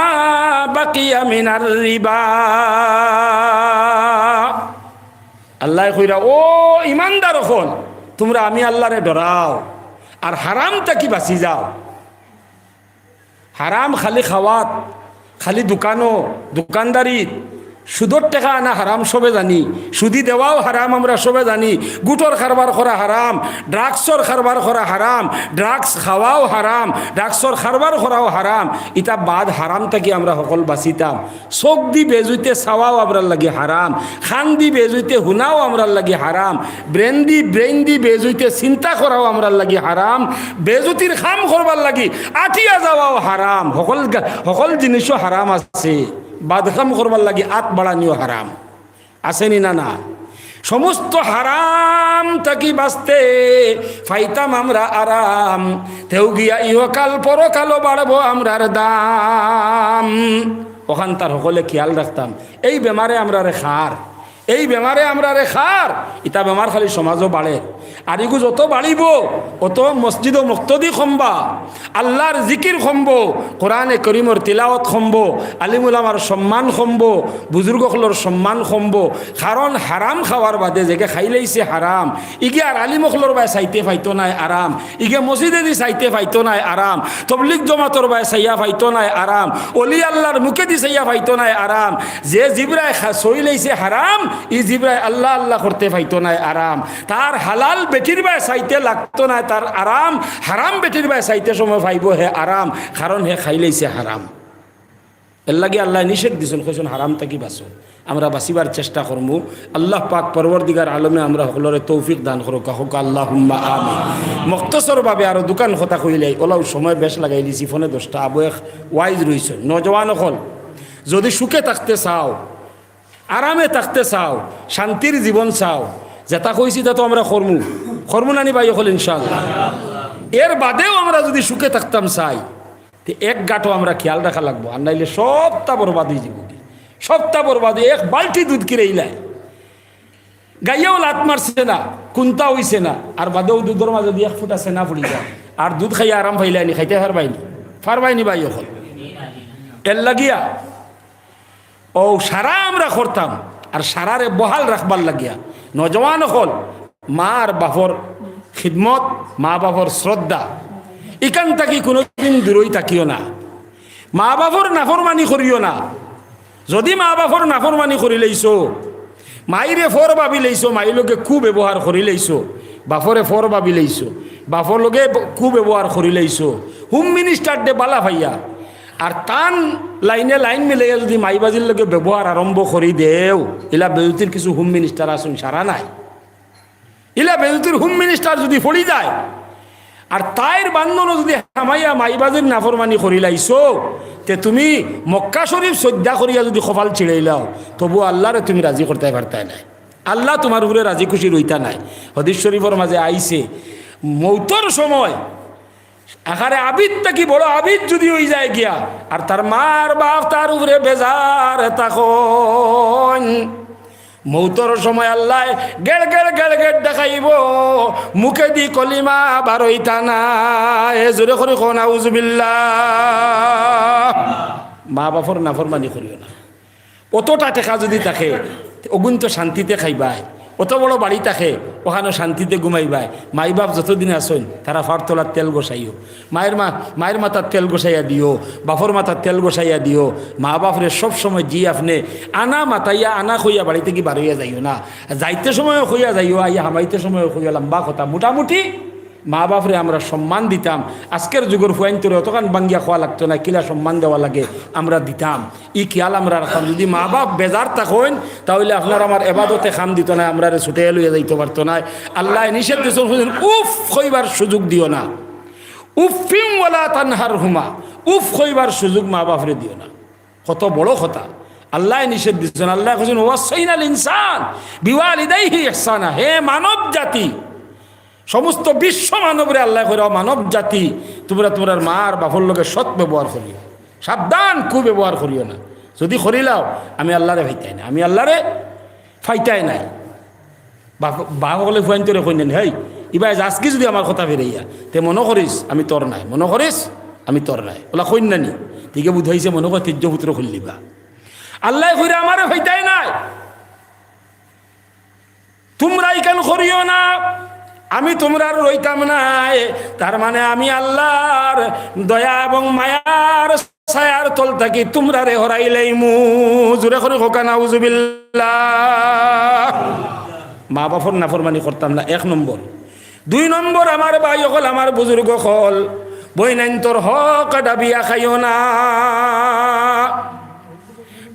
বাকিয়া মিনার রিবা। আল্লাহ কইরা ও ইমানদার হল, তোমরা আমি আল্লাহরে ডরাও আর হারাম তাকি বাঁচি যাও। হারাম খালি খাওয়াত, খালি দোকানো দোকানদারি, সুদর টাকা আনা হারাম সবে জানি, সুদি দেওয়াও হারাম আমরা সবে জানি, গুটর কারবার করা হারাম, ড্রাগসর কারবার করা হারাম, ড্রাগস খাওয়াও হারাম, ড্রাগসর কারবার করাও হারাম। ইটা বাদ হারাম থাকি আমরা সকল বাঁচিতাম। চোখ দি বেজুইতে চাওয়াও আমরার লাগি হারাম, খান দি বেজুইতে হুনাও আমরার লাগি হারাম, ব্রেন দি বেজুইতে চিন্তা করাও আমরার লাগি হারাম, বেজুতির খাম করবার লাগি আটিয়া যাওয়াও হারাম। সকল জিনিসও হারাম আছে। বাদখাম করবার লাগি আত বাড়ানিও হারাম আসেনি? না না, সমস্ত হারাম থাকি বাঁচতে ফাইতাম আমরা আরাম, তেও গিয়া ইহকাল পরকালও বাড়বো আমরার দাম। ওখান তার সকলে খেয়াল রাখতাম। এই বেমারে আমরা রে খার, এই বেমারে আমরা রে খার, ইটা বেমার খালি সমাজও বাড়ে। আর এগু যত বাড়িব অত মসজিদ ও মুক্তদি খম্বা, আল্লাহর জিকির খম্ব, কোরআনে করিমর তিলাওয়াত খম্ব, আলিমুল আমার সম্মান খম্ব, বুজুর্গসকলের সম্মান খম্ব। কারণ হারাম খাওয়ার বাদে যেকে খাইলেইছে হারাম, ইগে আর আলিমসকলের বাই চাইতে পাইতো নাই আরাম, ইগে মসজিদে দি চাইতে পাইতো নাই আরাম, তবলিগ জমাতর বাই চাইয়া পাইতো নাই আরাম, অলি আল্লাহর মুখে দি চাইয়া পাইতো নাই আরাম। যে জিবরায় চইলেইছে হারাম, ই জিবরায় আল্লাহ আল্লাহ করতে পাইতো নাই আরাম। তার হালাল বেটির বাই চাইতে লাগতো না তার আরাম, হারাম বেটির বাই চাইতে সময় পাইব হে আরাম, কারণ হে খাইলেইছে হারাম। এর লাগে আল্লাহ নিষেধ দিছেন, কইছেন হারাম থাকি বাঁচো। আমরা বাঁচিবার চেষ্টা করবো। আল্লাহ পাক পরবর্তীকার আলমে আমরা সকলের তৌফিক দান করো, কাহক আল্লাহুম্মা আমিন। মুক্তসরভাবে আরো দোকান কথা কইলে ওলাও সময় বেশ লাগাই দিছি, ফোনে 10টা আবয়েক ওয়াইজ রইছে। নজওয়ান হল যদি সুখে থাকতে চাও, আরামে থাকতে চাও, শান্তির জীবন চাও, যেটা কইছি তা তো আমরা করমু নানি ভাই হল ইনশাআল্লাহ। এর বাদেও আমরা যদি সুখে থাকতাম চাই, তো এক গাঁটো আমরা খেয়াল রাখা লাগবো, আর নাইলে সবটা বরবাদ হয়ে যাব। সবটা বরবাদ, এক বালতি দুধ কিনে ইলাই গাইয়াও লাত মারছে না, কুন্তা হইছে না, আর বাদেও দুধের মাঝে দিয়ে 1 ফুটা সেনা ফুড়ি যায়, আর দুধ খাইয়া আরাম পাইলাইনি, খাইতে ফারবাইনি ভাই হল। এর লাগিয়া ও সারা আমরা করতাম, আর সারারে বহাল রাখবার লাগিয়া নজওয়ান হল মা আর বাপর খিদমত, মা বাপর শ্রদ্ধা, এখান থাকি কোনোদিন দূরই থাকিও না। মা বাপর নাফরমানি করিও না। যদি মা বাপর নাফরমানি করি লইছো, মাইরে ফর ভাবি লইছো, মাইলোকে খুব ব্যবহার করি লইছো, বাফরে ফর ভাবি লাইছো, বাফর লগে খুব ব্যবহার করি লাইছো, হোম মিনিস্টার দে বালা ভাইয়া, আর টান লাইনে লাইন মিলে যদি মাইবাজির লগে ব্যবহার আরম্ভ করি দেও, ইলা বেজুতির কিছু হোম মিনিস্টার আসুন সারা নাই, ইলা বেজুতির হোম মিনিস্টার যদি পড়ি যায়, আর তাইর বান্ধন যদি হামাইয়া মাইবাজির নাফরমানি করি লাইছো, তে তুমি মক্কা শরীফ শ্রদ্ধা করিয়া যদি কপাল ছিঁড়াইলাও, তবু আল্লাহরে তুমি রাজি করতে পারতাই নাই, আল্লাহ তোমার উপরে রাজি খুশি রইতা নাই। হাদিস শরীফের মাঝে আইছে মৌতর সময় আখারে আবিদ থাকি বড় আবিদ যদি হয়ে যায় গিয়া, আর তার মার বাপ তার উপরে বেজার তখন মৌতর সময় আল্লাহ গেড় গেড় গেড় গেড় দেখাইব, মুখে দি কলিমা বারইতা না, এ জোরে করে কোন আউযুবিল্লাহ। মা বাপর নাফরমানি করিও না। অতটা টাকা যদি থাকে অগুন তো শান্তিতে খাইবাই, অত বড় বাড়ি থাকে ওখানে শান্তিতে ঘুমাইবাই। মাই বাপ যতদিন আসেন তারা ফারতলার তেল গোসাইও, মায়ের মাথার তেল গোসাইয়া দিও, বাপর মাথার তেল গোসাইয়া দিও। মা বাপরে সবসময় জি আপনি আনা মাতাইয়া আনা খইয়া বাড়িতে কি বাড়িয়া যাইও না, যাইতে সময় খইয়া যাইও, আইয়া হামাইতে সময় খইয়া লম্বা কথা। মোটামুটি মা বাপরে আমরা সম্মান দিতাম। আজকের যুগের ফুয়াইন তোর অতখান বাঙ্গিয়া খাওয়া লাগতো না, কিলা সম্মান দেওয়া লাগে আমরা দিতাম। ই খেয়াল আমরা রাখতাম। যদি মা বাপ বেজার থাকেন তাহলে আপনার আমার এবাদতে খাম দিত না, আমরা ছুটে লইয়া যাইতে পারতো না। আল্লাহ নিষেধ দিয়েছেন উফ কইবার সুযোগ দিও না, উফিম ওয়ালা তানহার হুমা, উফ কইবার সুযোগ মা বাপরে দিও না। কত বড় কথা আল্লাহ নিষেধ দিচ্ছেন। আল্লাহ বলছেন ওয়াসাইনাল ইনসান বিওয়ালিদাইহি ইহসানা, হে মানব জাতি, সমস্ত বিশ্ব মানবরে আল্লাহ করে মানব জাতি তোমরা তোমার মার বাপর লোকে সৎ ব্যবহার করিও, সাবধান কুব্যবহার করিও না। যদি করিলাও আমি আল্লাহরে ফাইতাই না, আমি আল্লাহরে ফাইতাই নাই। বাপ বলে ফুয়াইন তোরে কইনেন হেই ইবাই আজকে যদি আমার কথা ফেরাইয়া তে মনে করিস আমি তোর নাই, মনে করিস আমি তোর নাই, ওলা কইন নানি ঠিক বুঝাইছে মনে কর তীর্য পুত্র খুললিবা। আল্লাহ কইরা আমারে ফাইতাই নাই, তোমরা কেন করিও না, আমি তোমরা রইতাম নাই। তার মানে আমি আল্লাহর দয়া এবং মায়ার ছায়ার তল থাকি তোমরা রে হরাইলাইমু। জোরে করে হোক না আউযুবিল্লাহ। মা বাপর নাফরমানি করতাম না, 1 নম্বর। 2 নম্বর আমার ভাই হল, আমার বুজুর্গ হল, বইনাইন তোর হক ডাবিয়া খাইও না।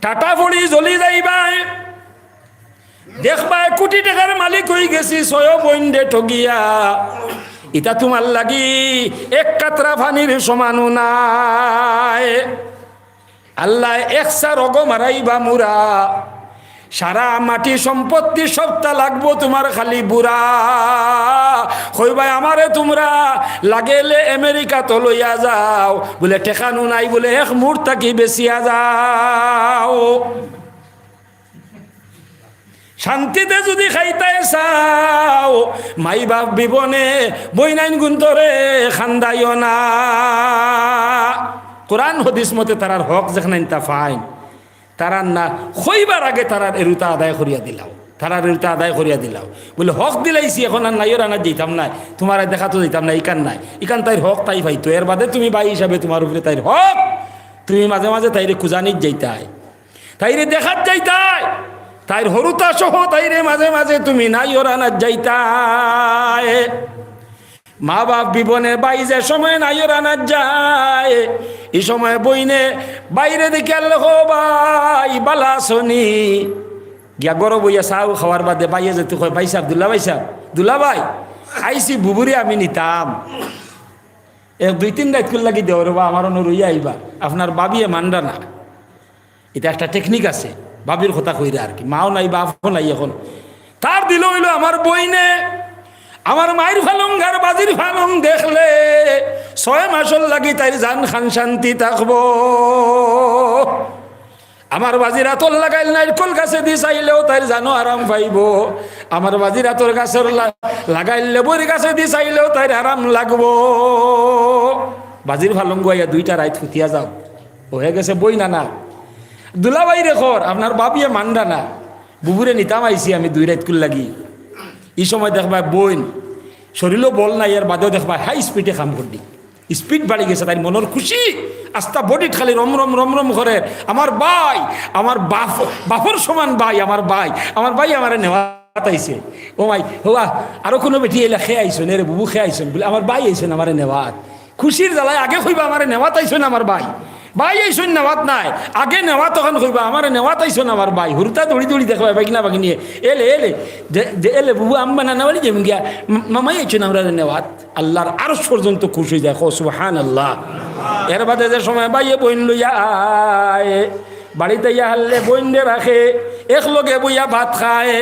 টাটা ফড়ি জ্বলি যাইবাই, দেখবা কোটি টাকার মালিক হয়ে গেছি, 6 বইন্ডে ঠগিয়া। এটা তোমার লাগি 1 কাতরা পানির সমানও নাই। আল্লাহ 100 রগ মারাইবা মুরা, সারা মাটি সম্পত্তি সবটা লাগবো তোমার খালি বুড়া। কইবা আমারে তোমরা লাগেলে আমেরিকা তো লইয়া যাও, বলে টেকানো নাই, বলে 1 মুহূর্ত কি বেশিয়া যাও। শান্তিতে যদি খাইতে চাও মাই বাপ বিবনে বইনাইন গুন্তরে খান্দাইও না। কোরআন হদিস মতে তারার হক যেখানে তা ফাইন, তারার না খইবার আগে তারার এরুতা আদায় করিয়া দিলাও, তারার এরুতা আদায় করিয়া দিলাও। বলে হক দিলাইছি এখন আর নাই, ওর আনার যেতাম নাই, তোমার দেখা তো যেতাম না, ইকান নাই, ইকান তাইর হক তাই পাইতো। এর বাদে তুমি বাই হিসাবে তোমার উপরে তাইর হক, তুমি মাঝে মাঝে তাইরে খুঁজানির যাইতাই, তাইরে দেখাত যাইতাই, তাইর হরুতা সহ তাইরে মাঝে মাঝে তুমি নাই ওর আনার যাইতাই। মা বাপ বিবনে বাই যে সময় নাই ওর আনার যায়, এই সময় বইনে বাইরে দেখে আল্লাহ ভাই বালা শনি গিয়া গরব বইয়া চাও খাওয়ার বাদে বাইয়ে যেতে কয় ভাই সাহেব, দুলা ভাই সাহেব, দুলা ভাই আইসি বুবুরি আমি নিতাম, 2-3 রাত লাগি দেও রে বা আমার রইয়া আইবা, আপনার বাবিয়ে মানরা না। এটা একটা টেকনিক আছে বাবির কথা কইরা আর কি, মাও নাই বাপও নাই এখন। তার দিল হইল আমার বইনে আমার মায়ের ফালং আর বাজির ফালং দেখলে 6 মাসের লাগি তাই জান খান শান্তি থাকবো। আমার বাজির আতর লাগাইল নারকল গাছে দি চাইলেও তাই জানো আরাম পাইব। আমার বাজির আতর গাছের লাগাইল লেবুর গাছে দি চাইলেও তাই আরাম লাগবো। বাজির ফালং গাইয়া 2টা রাত ফুটিয়া যাও, হয়ে গেছে বই না না দুলাভাই রেখর আপনার বাবিয়ে মান্ডা না, বুবুরে নিতাম আইসি আমি 2 রাত কুল লাগি। এই সময় দেখবা বইন শরীরও বল নাই, এর বাদেও দেখবা হাই স্পিডে কাম করবি, স্পিড বাড়ি গেছে, তাই মনের খুশি আস্তা বডিট খালি রম রম রম রম করে। আমার ভাই, আমার বাপর সমান ভাই, আমার ভাই আমার নেওয়া আইছে ও মাই হোয়া আরো কোনো বেটি এলে খেয়ে আইসন রে বুবু খেয়ে আইসন বলে আমার ভাই আইসন আমার নেওয়াত খুশির জ্বালায় আগে কইবা আমার নেওয়াত আইসন আমার ভাই ভাই আইসন নেওয়াত নাই আগে নেওয়াত তখন কইবা আমার নেওয়াত আইসন আমার ভাই হুরতা দৌড়ি দৌড়ি দেখবা বাগিনা বাগিনিয়ে এলে এলে এলে বুবু আম্মা না নেওয়ালি যেমন গিয়া মামাই আইসন আমরা নেওয়াত আল্লাহর আরশ পর্যন্ত খুশি যায় সুবহানাল্লাহ। এর বাদে যে সময় বাইয়ে বইন লইয়া আয় বাড়িতে ইয়া হারলে বইনে রাখে একলগে বইয়া ভাত খায়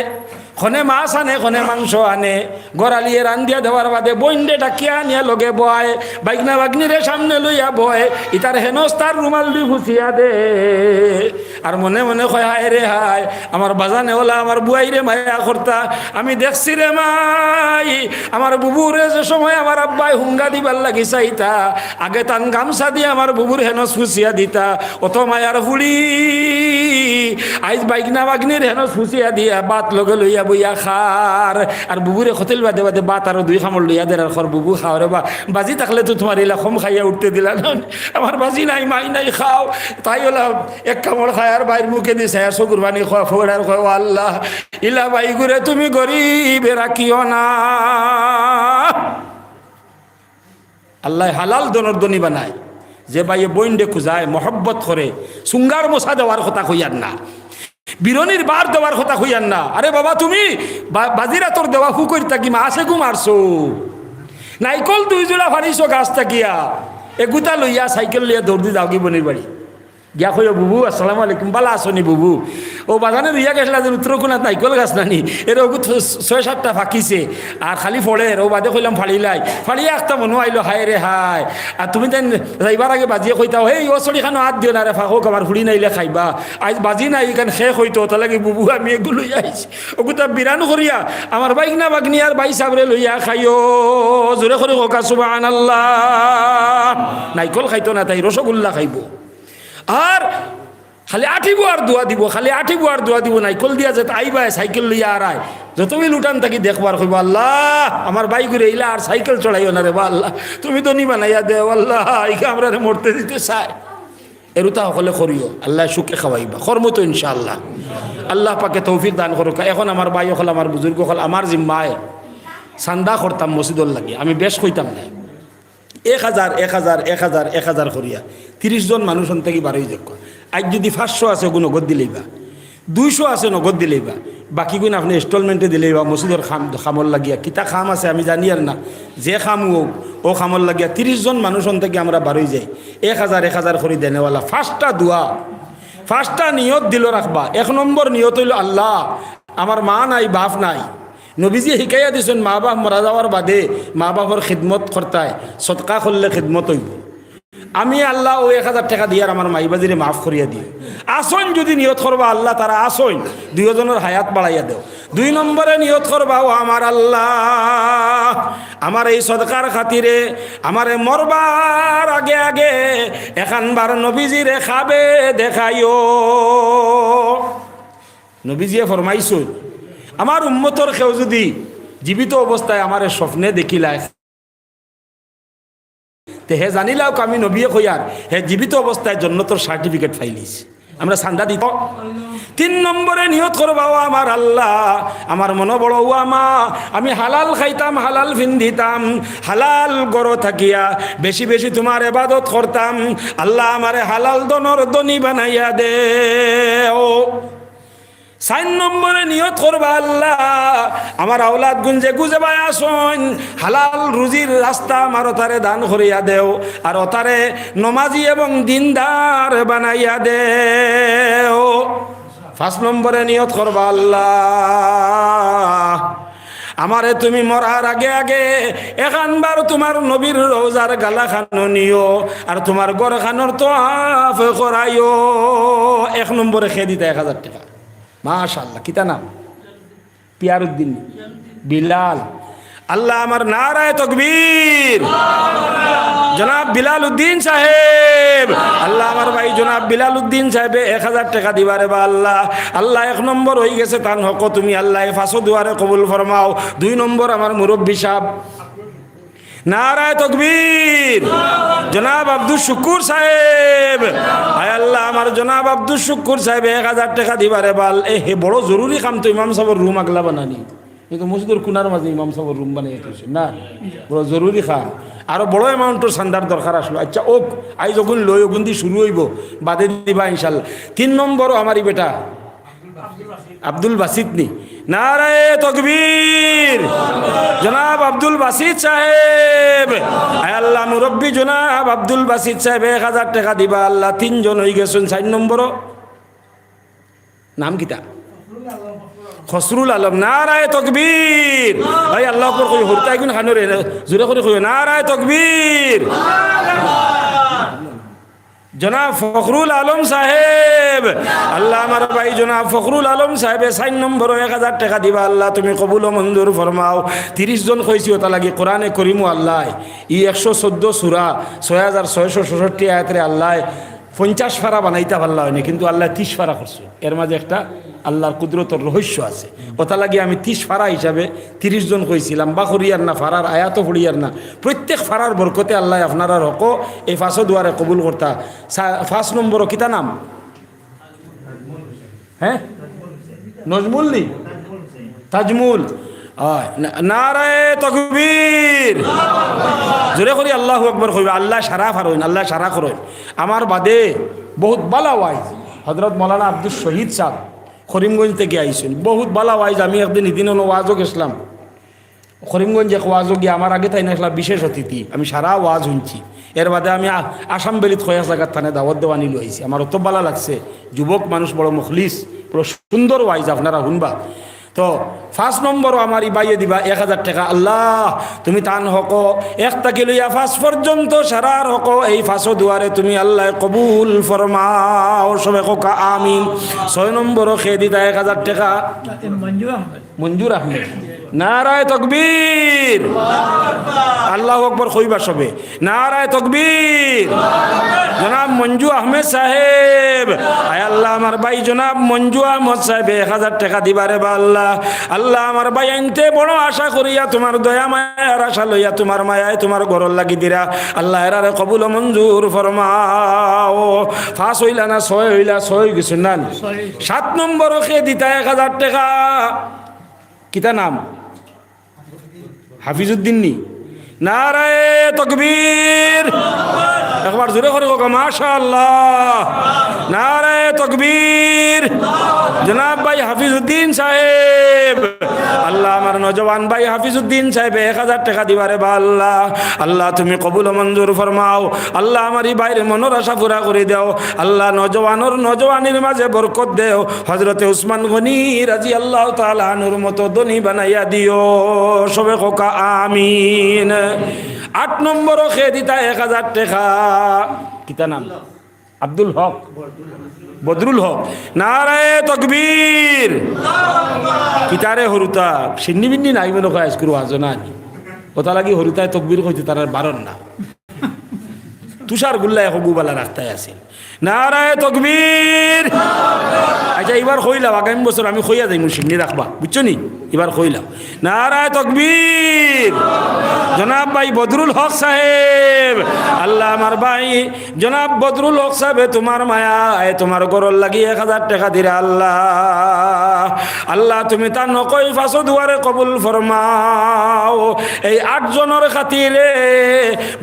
খনে মাছ আনে খনে মাংস আনে গড়ালিয়ে রান্ধিয়া দেওয়ার বাদে বইন্ডে ডাকিয়া আনিয়া লগে বয় বাইকনা বাগনিরে সামনে লইয়া বয় ইতার হেনস তার রুমাল দি ফুসিয়া দে আর মনে মনে কয় হায় রে হায় আমার বাজানে ওলা আমার বুয়াই রে মায়া করতা আমি দেখছি রে মাই আমার বুবুরে যে সময় আমার আব্বাই হুঙ্গা দিবার লাগি চাইতা আগে তান গামছা দিয়ে আমার বুবুর হেনস ফুসিয়া দিতা অত মায়ার ফুড়ি আইজ বাইকনা বাগনির হেনস ফুসিয়া দিয়া বাত লগে লইয়া বইয়া খার আর বুবুরে খতিল বাদে বাদে বাত আরো দুই খামর লইয়া দেয় আর খর বুবু খাও রে বা বাজি থাকলে তো তোমার এলা কম খাইয়া উঠতে দিলা না আমার বাজি নাই মাই নাই খাও তাই ওলা এক কামড় খায় আর বাইর মুখে দিছে চকুর বানি খোয়া ফোড়ার খোয়া আল্লাহ ইলা বাই ঘুরে তুমি গরিবে রাখিও না। আল্লাহ হালাল দনর্দনী বানায় যে বাইয়ে বইন্ডে খুঁজায় মহব্বত করে সুঙ্গার মশা দেওয়ার কথা কইয়ার না বিরনির বার দেওয়ার কথা কইয়ার না। আরে বাবা তুমি বাজিরা তোর দেওয়া ফুকর থাকি মাসে মারছো নাইকল দুই জোড়া ফাড়িছো গাছ থাকিয়া এগুতা লইয়া সাইকেল লইয়া দৌড় দি যাও কি বনির বাড়ি গিয়া কইও বুবু আসসালামু আলাইকুম বালা আসনি বুবু ও বাগানে রইয়া গেছিলা যে উত্তরকোনাত নাইকল গাছ নানি এর ওগু 6-7টা ফাঁকিছে আর খালি ফড়ে ও বাদে কইলাম ফাড়িলাই ফাড়িয়া একটা মনো আইলো হায় রে হায় আর তুমি তেন যাইবার আগে বাজিয়ে কইতাও এই ও চড়িখানো হাত দিও না রে ফাঁকক আমার ফুড়ি নাইলে খাইবা আজ বাজি নাই এখান শেষ হইতো তার লাগে বুবু আমি এগুলো লইয়া আইছি ওগুতা বিরান করিয়া আমার বাইক না বাগনি আর বাই সাবরে লইয়া খাইও জোরে করে কোকা সুবহানাল্লাহ। নাইকল খাইতো না তাই রসগোল্লা খাইব আর খালি আঠিব আর দোয়া দিব খালি আঠিব আর দোয়া দিব নাইকল দিয়া যেতে আইবা সাইকেল লইয়া আর আয় যতই লুটান থাকি দেখবার কইব আল্লাহ আমার বাইক ঘুরে ইলা আর সাইকেল চড়াইও না রে বা আল্লাহ তুমি তো নিবা নাইয়া দেও আল্লাহ ইকে আমরা মরতে দিতে চাই এরুতা সকলে করিও আল্লাহ সুখে খাওয়াইবা কর্মতো ইনশাআল্লাহ আল্লাহ পাকে তৌফিক দান করুক। এখন আমার ভাই হল আমার বুজুর্গ হল আমার জিম্মায় চান্দা করতাম মসজিদর লাগে আমি বেশ কইতাম না 1000 করিয়া 30 জন মানুষ থেকে বারোই যোগ আজ যদি 500 আছে ওগুলো নগদ দিলেইবা 200 আছে নগদ দিলেইবা বাকি গুণ আপনি ইনস্টলমেন্টে দিলেইবা মসজিদের খামর লাগিয়া কিতা খাম আছে আমি জানি আর না যে খাম হোক ও খামর লাগিয়া 30 জন মানুষ থেকে আমরা বারোই যাই 1000 করে দেনেওয়ালা ফার্স্টটা নিয়ত দিল রাখবা। 1 নম্বর নিয়ত হইল আল্লাহ আমার মা নাই বাপ নাই নবীজি শিকাইয়া দিছেন মা বাপ মরা যাওয়ার বাদে মা বাপর খিদমত করতায় সৎকা করলে খিদমত হইব আমি আল্লাহ ও 1000 টাকা দিয়ে আমার মাইবাজিরে মাফ করিয়া দিও আসন যদি নিয়ত করবা আল্লাহ তারা আসন দুইজনের হায়াত বাড়াইয়া দেও। 2 নম্বরে নিয়ত করবা ও আমার আল্লাহ আমার এই সদকার খাতিরে আমারে মরবার আগে আগে এখানবার নবীজিরে খাবে দেখাইও। নবীজিয়ে ফরমাইছো আমার উম্মতর কেউ যদি জীবিত অবস্থায় আমার স্বপ্নে দেখিলায় তে হে জানিলাও আমি নবীয়ে কইয়ার হে জীবিত অবস্থায় জন্নতর সার্টিফিকেট ফাইলিস আমরা চান্দা দিব। 3 নম্বরে নিয়ত করবা আমার আল্লাহ আমার মনে বড় মা আমি হালাল খাইতাম হালাল ফিন্দিতাম হালাল গড় থাকিয়া বেশি বেশি তোমার ইবাদত করতাম আল্লাহ আমারে হালাল দনর দনি বানাইয়া দে। 4 নম্বরে নিয়ত করবা আল্লাহ আমার আওলাদ গুঞ্জে গুজে বাই আসন হালাল রুজির রাস্তা আমার ওতারে দান করিয়া দেও আর ওতারে নমাজি এবং দিনদার বানাইয়া দেও। 5 নম্বরে নিয়ত করবা আল্লাহ আমারে তুমি মরার আগে আগে এখানবার তোমার নবীর রোজার গালা খানো নিও আর তোমার গড় খানোর তো আফ করাইও। 1 নম্বরে খেয়ে দিতে 1000 টাকা মাশাআল্লাহ কিতা নাম পিয়ারউদ্দিন বিলাল আল্লাহ আমার নারায়ে তাকবীর জনাব বিলাল উদ্দিন সাহেব আল্লাহ আমার ভাই জনাব বিলাল উদ্দিন সাহেব 1000 টাকা দিবারে বা আল্লাহ আল্লাহ 1 নম্বর হয়ে গেছে তান হক তুমি আল্লাহ ফাঁসো দুয়ারে কবুল ফরমাও। 2 নম্বর আমার মুরব্বী সাহেব নারায়ে তাকবীর। জনাব আব্দুল শুকুর সাহেব, আয় আল্লাহ আমার জনাব আব্দুল শুকুর সাহেব 1000 টাকা দিবারে বাল। হে বড় জরুরি কাম তো ইমাম সাহেবের রুম আগলা বানানি, কিন্তু মসজিদের কোনার মাঝে ইমাম সাহেবের রুম বানিয়ে দিয়েছে না, বড় জরুরি কাম। আরো বড় অ্যামাউন্টের চান্দার দরকার আসলো। আচ্ছা ওক আই যখন লই ওগুন দিয়ে শুরু হইব বাদে দিবা ইনশাল্লাহ। 3 নম্বরও আমারই বেটা আব্দুল বাসিত নি। নারায়ে তাকবীর। জনাব আব্দুল বাসিত সাহেব, আয় আল্লাহ মুরব্বী জনাব আব্দুল বাসিত সাহেব 1000 টাকা দিবা আল্লাহ। 3 জন হয়ে গেছেন। 4 নম্বরও নাম কিতা? খসরুল আলম। নারায়ে তাকবীর। ভাই আল্লাহ পর কই হরতাই গুন খানরে জোরে করে কই নারায়ে তাকবীর। জনাব ফখরুল আলম সাহেব, আল্লাহ আমার ভাই জনাব ফখরুল আলম সাহেব 4 নম্বর 1000 টাকা দিবা আল্লাহ। তুমি কবুল ও মঞ্জুর ফরমাও। 30 জন কইছি ওটা লাগি কোরআনে করিমু আল্লাহ ই 114 সূরা 6666 আয়াতে আল্লাহ 50 ফারা বানাইতে পারলা হয়নি, কিন্তু আল্লাহ 30 ফারা করছে। এর মাঝে একটা আল্লাহর কুদরতের রহস্য আছে। ওটা লাগি আমি 30 ফারা হিসাবে 30 জন কইছিলাম। বা করিয়ার না ফারার আয়াতও পড়িয়ার না, প্রত্যেক ফারার বরকতে আল্লাহ আপনারা হক এই 5 দুয়ারে কবুল করতা। 5 নম্বর কিতা নাম? হ্যাঁ নজমুল নি তাজমুল। নারায়ে তাকবীর। জোরে করি আল্লাহু আকবার কইবা। আল্লাহ সারা ফারইন, আল্লাহ সারা করইন। আমার বাদে বহুত বালা ওয়াইজ হযরত মাওলানা আব্দুল শহীদ সাহেব করিমগঞ্জ থেকে আইছেন। বহুত বালা ওয়াইজ। আমি একদিন ইদিন ওয়াজও গেছিলাম করিমগঞ্জ। এক ওয়াজও গিয়ে আমার আগে তাই না বিশেষ অতিথি। আমি সারা ওয়াজ শুনছি। এর বাদে আমি আসাম বেলিত কয়েক জায়গার থানে দাওয়াত দেওয়া নিল আইছি। আমার অত বালা লাগছে। যুবক মানুষ, বড় মুখলিস, বড় সুন্দর ওয়াইজ, আপনারা শুনবা। তো 5 নম্বরও আমার ইবাইয়ে দিবা 1000 টাকা। আল্লাহ তুমি তান হক 1 থেকে লইয়া 5 পর্যন্ত সারার হক এই 5 দুয়ারে তুমি আল্লাহ কবুল ফরমাও। সবে কোকা আমিন। 6 নম্বরও খেয়ে দিতা 1000 টাকা মঞ্জুর আহমেদ। নারায়ে তাকবীর। আল্লাহু আকবার কইবা সবে। নারায়ে তাকবীর। জনাব মঞ্জু আহমেদ সাহেব, আয় আল্লাহ আমার ভাই জনাব মঞ্জু আহমদ সাহেব 1000 টাকা দিবারে বা আল্লাহ। আল্লাহ আমার ভাই আনতে বড় আশা করিয়া তোমার দয়া মায়ার আশা লইয়া তোমার মায়ায় তোমার ঘরর লাগি দিরা আল্লাহ। এরারে কবুল মঞ্জুর ফরমাও। 5 হইলা না 6 হইলা? 6 গেছে না। 7 নম্বরও খেয়ে দিতা 1000 টাকা। কিতা নাম? হাফিজউদ্দিন নি। নারায়ে তাকবীর। একবার জোরে করে হোক মাশাআল্লাহ। নারায়ে তাকবীর। জনাব ভাই হাফিজউদ্দিন সাহেব, আল্লাহ আমার নজওয়ান ভাই হাফিজউদ্দিন সাহেব 1000 টাকা দিবারে বা আল্লাহ। আল্লাহ তুমি কবুল মঞ্জুর ফরমাও। আল্লাহ আমারই বাইরে মনের আশা পুরা করে দাও আল্লাহ। নজওয়ানির মাঝে বরকত দেও। হযরতে উসমান গনি রাদিয়াল্লাহু তাআলা আনহুর মতো ধনী বানাইয়া দিও। সবে কোকা আমিন। 8 নম্বরও খেয়ে দিতা 1000 টাকা। কিতা নাম? আব্দুল হক, বদরুল হক। নারায়ে তাকবীর। কিতারে হরুতা সিন্নি বিন্নি নাই মনে হয় আজকের আজনা ওটা লাগি হরুতায় তকবীর কইতে তার বারণ না। তুষার গুল্লা এখন গুবালা রাস্তায় আছে। নারায়ে তাকবীর। আচ্ছা এবার কইলাম আগামী বছর আমি কইয়া যাই সিন্নি রাখবা, বুঝছো নি? এবার কইলাম নারায়ে তাকবীর। জনাব ভাই বদরুল হক সাহেব, আল্লাহ আমার ভাই জনাব বদরুল হক সাহেব তোমার মায়া তোমার গরল লাগি 1000 টাকা দিরা আল্লাহ। আল্লাহ তুমি তার নকই 5 দুয়ারে কবুল ফরমাও। এই 8 জনের খাতিরে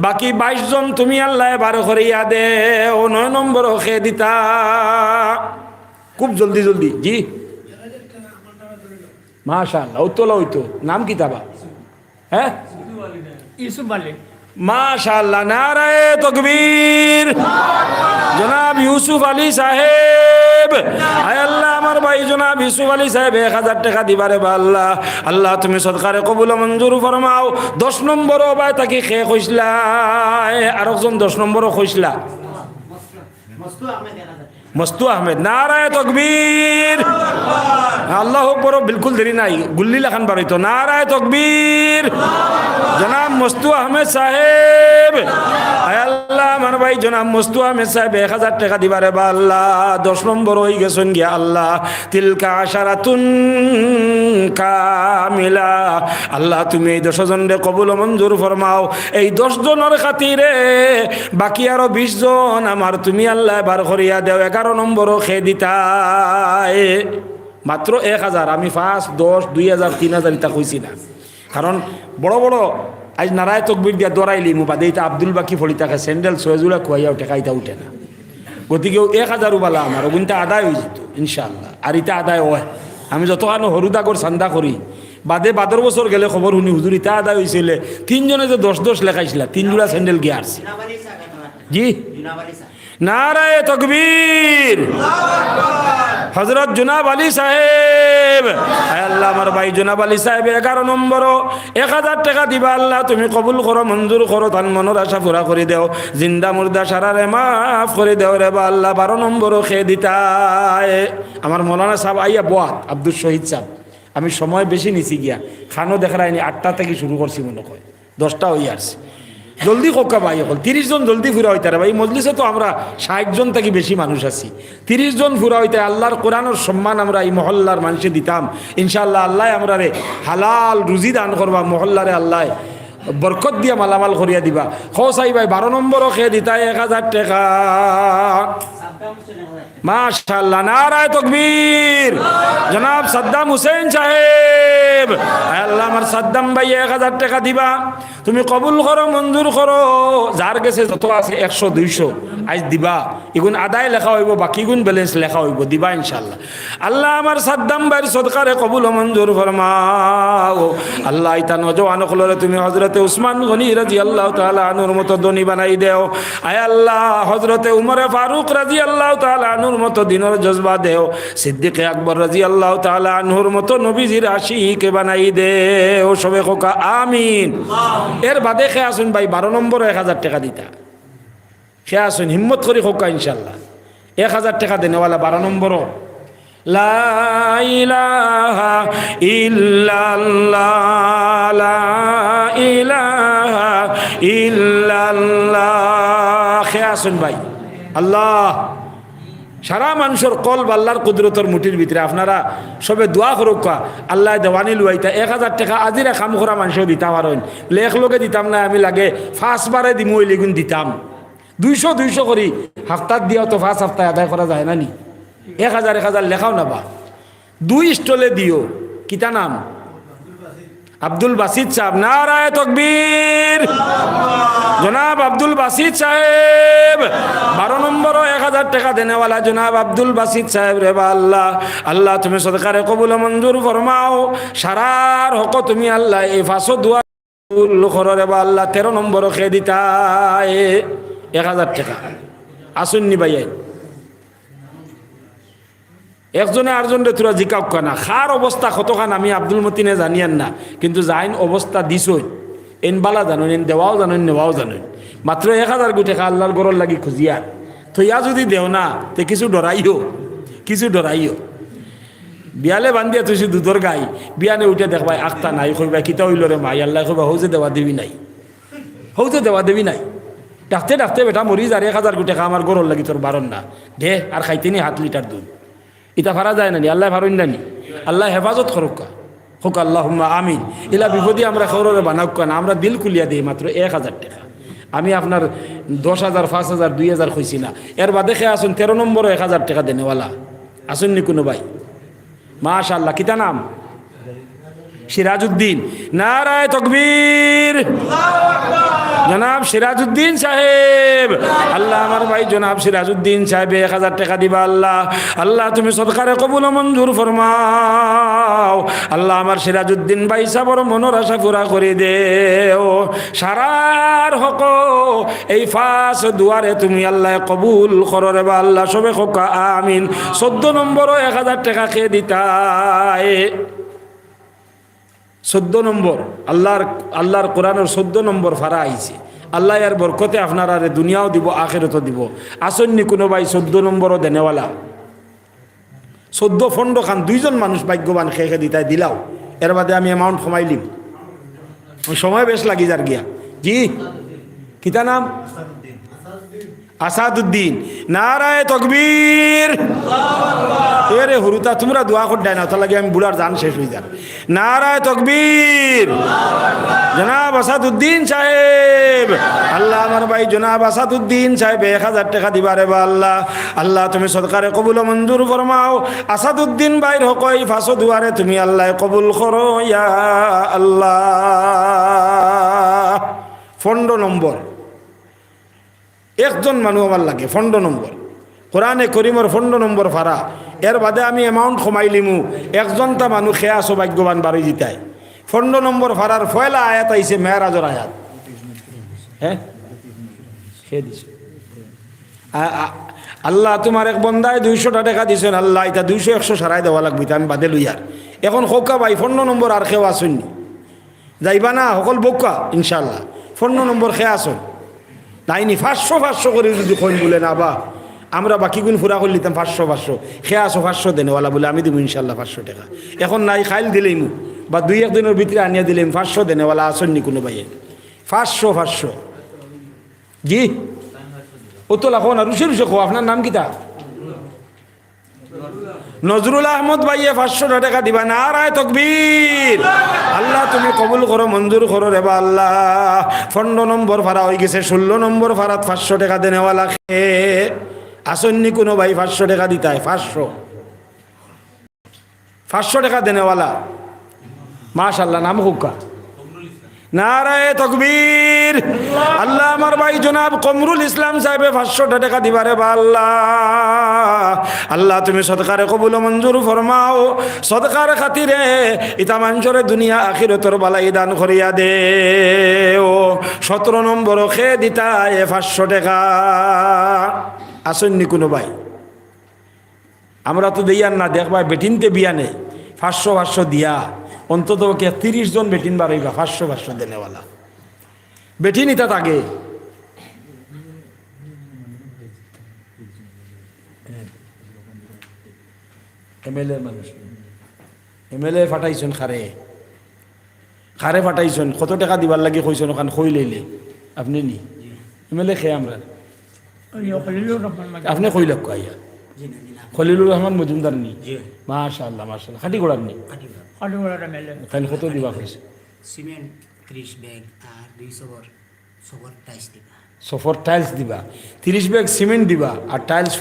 বাকি 22 জন তুমি আল্লাহ বার করিয়া দেও। 9 নম্বর খেয়ে দিতা খুব জলদি জলদি। জি মাশাআল্লাহ। উত্তলা হইতো নাম কি তাবা? হ্যাঁ ইউসুফ আলী। মাশাআল্লাহ। নারায়ে তাকবীর। জনাব ইউসুফ আলী সাহেব, আয় আল্লাহ আমার ভাই জনাব ইউসুফ আলী সাহেব 1000 টাকা দিবারে বা আল্লাহ। আল্লাহ তুমি সদকারে কবুল মঞ্জুর ফরমাও। 10 নম্বরও ভাই তাকে খেয়ে কইসলা। আর একজন 10 নম্বরও কইসলা। মস্তু আহমেদ, নারায়ে তাকবীর। আল্লাহু আকবার, বিলকুল দেরি নাই, গুল্লি লাখান বারইতো। নারায়ে তাকবীর। জনাব মস্তু আহমেদ সাহেব, আয় আল্লাহ আমার ভাই জনাব মস্তু আহমেদ সাহেব 1000 টাকা দিবারে বা আল্লাহ 10 নম্বর হয়ে গেছেন গিয়া আল্লাহ। তিলকা আশারাতুন কামিলা। আল্লাহ তুমি এই 10 জনরে কবুল ও মঞ্জুর ফরমাও। এই 10 জনের খাতিরে বাকি আরো 20 জন আমার তুমি আল্লাহ বার করিয়া দেও। 11 নম্বরও খেয়ে দিতাই। মাত্র 1000, আমি 5, 10, 2000, 3000 ইতা কইছি না, কারণ বড় বড় আজ নারায় তকবির দিয়া দৌড়াইলি মুবাদে এটা আব্দুল বাকি ফলি থাকে স্যান্ডেল সোয়েজুলা খুয়াইয়াও টেকাইতা উঠে না। গতিকেও 1000 বালা আমার ওগুনটা আদায় হয়ে যেত ইনশাআল্লাহ। আর এটা আদায় হয়, আমি যতখানো হরুদাগর চান্দা করি বাদে 12 বছর গেলে খবর শুনি হুজুর ইটা আদায় হয়েছিল। 3 জনে যে 10 লেখাইছিলা 3 জোড়া স্যান্ডেল গিয়ে আসছে। জি নারায়ে তাকবীর। হযরত জনাব আলী সাহেব, আয় আল্লাহ আমার ভাই জনাব আলী সাহেব 11 নম্বর 1000 টাকা দিবা আল্লাহ তুমি কবুল করো, মঞ্জুর করো, তান মনের আশা পুরা করে দেও, জিন্দা মুর্দা সারারে মাফ করে দেও রে বা আল্লাহ। 12 নম্বরও খেয়ে দিতায়। আমার মৌলানা সাহেব আইয়া বোয়াত আব্দুল শহীদ সাহেব, আমি সময় বেশি নিছি গিয়া খানো দেখারাইনি, 8টা থেকে শুরু করছি মনে হয় 10টা হয়ে আসছে। জলদি কোকা ভাই হল 30 জন জলদি ফুরা হইতে ভাই। মজলিসে তো আমরা 60 জন থেকে বেশি মানুষ আছি, 30 জন ফুরা হইতে আল্লাহর কোরআনের সম্মান আমরা এই মহল্লার মানুষে দিতাম ইনশাআল্লাহ। আল্লাহ আমরা রে হালাল রুজি দান করবা, মহল্লারে আল্লাহ বরকত দিয়া মালামাল করিয়া দিবা। খসাই ভাই 12 নম্বরও খেয়ে দিতাই 1000 টাকা। মাশাআল্লাহ, নারায়ে তাকবীর। জনাব সাদ্দাম হুসেন সাহেব, আল্লাহ আমার সাদ্দাম ভাই 1000 টাকা দিবা তুমি কবুল করো, মঞ্জুর করো। যার গেছে যত আছে 100 200 আজ দিবা, এগুন আদায় লেখা হইব, বাকি গুণ ব্যালেন্স লেখা হইব, দিবা ইনশাআল্লাহ। আল্লাহ আমার সাদ্দাম ভাইয়ের সদকারে কবুল ও মঞ্জুর ফরমাও। আল্লাহ ইতা নওজওয়ান হলরে তুমি হযরতে উসমান গনি রাদিয়াল্লাহু তাআলা আনহুর মতো ধনী বানাই দেও। আয় আল্লাহ হযরতে উমর ফারুক রাদিয়াল্লাহু তাআলা আনহুর মতো দিনের জজবা দেও। সিদ্দিক আকবর রাদিয়াল্লাহু তাআলা আনহুর মতো নবীজির আশিক বানাই দেও। সবে কোকা আমিন। এর বাদে খেয়ে আসুন ভাই 12 নম্বর 1000 টাকা দিতা। খেয়ে আসুন হিম্মত করি কোকা ইনশাআল্লাহ 1000 টাকা দেনেওয়ালা 12 নম্বরও। লা ইলাহা ইল্লাল্লাহ, লা ইলাহা ইল্লাল্লাহ। খেয়ে আসুন ভাই। আল্লাহ সারা মানুষের কলব আল্লাহর কুদরতের মুঠির ভিতরে। আপনারা সবে দোয়া করুক আল্লাহ দেওয়ানি লুয়াইতা 1000 টাকা আজিরা কাম করা মানুষও দিতাম। আর লেখ লোকে দিতাম না, আমি লাগে 5 বারে দিমু ওই লেগুন দিতাম। 200 করি হাফতার দিয়াও তো 5 সপ্তাহে আদায় করা যায় না নি। 1000 লেখাও না বা 2 স্টলে দিও। কিতা নাম? আব্দুল বাসিত সাহেব। নারায়ে তাকবীর। জনাব আব্দুল বাসিত সাহেব 12 নম্বর 1000 টাকা দেনেওয়ালা জনাব আব্দুল বাসিত সাহেব রে বা আল্লাহ। আল্লাহ তুমি সদকারে কবুল ও মঞ্জুর ফরমাও। সারার হক তুমি আল্লাহ এই 5 দোয়া কবুল করো রে বা আল্লাহ। 13 নম্বর খেয়ে দিতাই 1000 টাকা। আসুননি ভাই একজনে আরেকজনে তোরা জিকাওক না খার অবস্থা কতখান আমি আব্দুল মতিনে জানিয়ান না, কিন্তু যাইন অবস্থা দিছই এন বালা জানুন, এন দেওয়াও জানুন, নেওয়াও জানুন। মাত্র 1000 টাকা আল্লাহর গরর লাগি খুঁজিয়া তো ইয়া যদি দেও না তে কিছু ডরাইও। বিয়ালে বান্ধিয়া তুই দুধর গাই বিয়ানে উঠে দেখবাই আখতা নাই, কইবা কিতা হইল রে মাই আল্লাহ কইবা হৌজে দেওয়া দেবি নাই। ডাকতে বেটা মরি যার 1000 টাকা আমার গরর লাগি তোর বারণ না দে আর খাইতেনি 7 লিটার দুধ। ইটা ফারা যায় না নি? আল্লাহ ফারুন নানি? আল্লাহ হেফাজত করুক হোক আল্লাহুম্মা আমিন। ইলা বিপদে আমরা খবরে বানাওক না, আমরা দিল কুলিয়া দিই মাত্র 1000 টাকা। আমি আপনার 10,000 5,000 2,000 কইছি না। এর বাদে খেয়ে আসুন 13 নম্বর 1000 টাকা দেনেওয়ালা আসুননি কোনো ভাই? মাশাআল্লাহ। কিতা নাম? সিরাজউদ্দিন। নারায়ে তাকবীর। জনাব সিরাজউদ্দিন সাহেব। আল্লাহ আমার ভাই জনাব সিরাজউদ্দিন সাহেব 1000 টাকা দিবা আল্লাহ। আল্লাহ তুমি সদকারে কবুল ও মঞ্জুর ফরমাও। আল্লাহ আমার সিরাজউদ্দিন ভাই সাবর মনের আশা পুরা করে দেও। সারার হক এই 5 দুয়ারে তুমি আল্লাহ কবুল করো রে বা আল্লাহ। সবে কোকা আমিন। 14 নম্বর 1000 টাকা খেয়ে দিতাই। 14 নম্বর আল্লাহর কোরআনের 14 নম্বর ফারা আইছে। আল্লাহ এর বরকতে আপনার আর দুনিয়াও দিব আখিরাতও দিব। আসন্নি কোনো ভাই 14 নম্বরও দেনেওয়ালা 14 ফন্ড খান 2জন মানুষ ভাগ্যবান খেয়ে দিতাই দিলাও। এর বাদে আমি অ্যামাউন্ট কমাইলিম, সময় বেশ লাগি যার গিয়া। জি কিতা নাম? আসাদুদ্দিন। নারায়ে তকবীর। এরে হুরুতা তোমরা দোয়া করে দেয় না, তো লাগে আমি বুড়ার জান শেষ হয়ে যান। নারায়ে তকবীর। জনাব আসাদুদ্দিন সাহেব, আল্লাহ আমার ভাই জনাব আসাদুদ্দিন সাহেব 1000 টাকা দিবারে বা আল্লাহ। আল্লাহ তুমি সদকারে কবুল মঞ্জুর ফরমাও। আসাদুদ্দিন ভাইর হকই ফাঁসো দুয়ারে তুমি আল্লাহ কবুল করো ইয়া আল্লাহ। ফন্ড নম্বর একজন মানুষ আমার লাগে ফন্ড নম্বর কোরআনে করিমর ফন্ড নম্বর ফারা। এর বাদে আমি অ্যামাউন্ট কমাইলিমু একজনটা মানুষ খেয়া সৌভাগ্যবান বাড়ি জিতায়। ফন্ড নম্বর ফারার ফয়লা আয়াত আইছে মেরাজর আয়াত। হ্যাঁ খেয়ে দিছে আল্লাহ তোমার এক বন্দায় 200 টাকা দিছেন আল্লাহ, এটা 200-100 সারাই দেওয়া লাগবে, আমি বাদে লইয়ার। এখন খোকা ভাই ফন্ড নম্বর আর খেয়ে আসুননি যাইবা না সকল বোকা ইনশাল্লাহ। ফন্ড নম্বর খেয়ে আসুন নাইনি 500 করে যদি কইন বলে না বা আমরা বাকিগুণ ফুরা করে নিতাম 500 খেয়ে আসো 500 দেনেওয়ালা বলে আমি দিব ইনশাল্লাহ 500 টাকা। এখন নাই খাইল দিলেই মু বা 2-1 দিনের ভিতরে আনিয়া দিলেন 500 দেনেওয়ালা আসেননি কোনো ভাইয়ে। 500 জি ও তো লাখো না রুশে রুশে খো। আপনার নাম কিতা? নজরুল আহমদ ভাইয়ে 500 টাকা দিবা। নারায়ে তকবীর। আল্লাহ তুমি কবুল করো মঞ্জুর করো রে বা আল্লাহ। ফন্ড নম্বর ভাড়া হয়ে গেছে 16 নম্বর ভাড়াত 500 টাকা দেনেওয়ালা খে আসন্নি কোনো ভাই 500 টাকা দিতায়। 500 টাকা দেনেওয়ালা মাশাআল্লাহ নাম হুক্কা। নারায়ে তকবীর। আল্লাহ আমার ভাই জনাব কমরুল ইসলাম সাহেবে 500 টাকা দিবারে বা আল্লাহ। আল্লাহ তুমি সদকারে কবুল মঞ্জুর ফরমাও। সদকার খাতিরে ইতা মানুষরে দুনিয়া আখিরাতের বালাই দান করিয়া দে। ও 17 নম্বর খে দিতায় 500 টাকা। আসেননি কোনো ভাই? আমরা তো দেইয়ার না দেখবা বেটিনতে বিয়া নেই 500 দিয়া অন্তত 30 জন বেটিন বাড়াইবা 500 দেনেওয়ালা বেটিন ইতা থাকে। এমএলএ মানুষ এমএলএ ফাটাইছেন খারে ফাটাইছেন কত টাকা দিবার লাগে কইছেন ওখান খই লইলে আপনি নি এমএলএ খেয়ে আমরা আপনি কই লাগ আইয়া খলিলুর রহমান মজুমদার নি মাশাআল্লাহ মাশাআল্লাহ খাটি গোড়ার নি তাহলে কত দিবা কইছে? সিমেন্ট 30 ব্যাগ আর 200 সফর টাইলস দিবা। সফর টাইলস দিবা 30 ব্যাগ সিমেন্ট দিবা আর টাইলস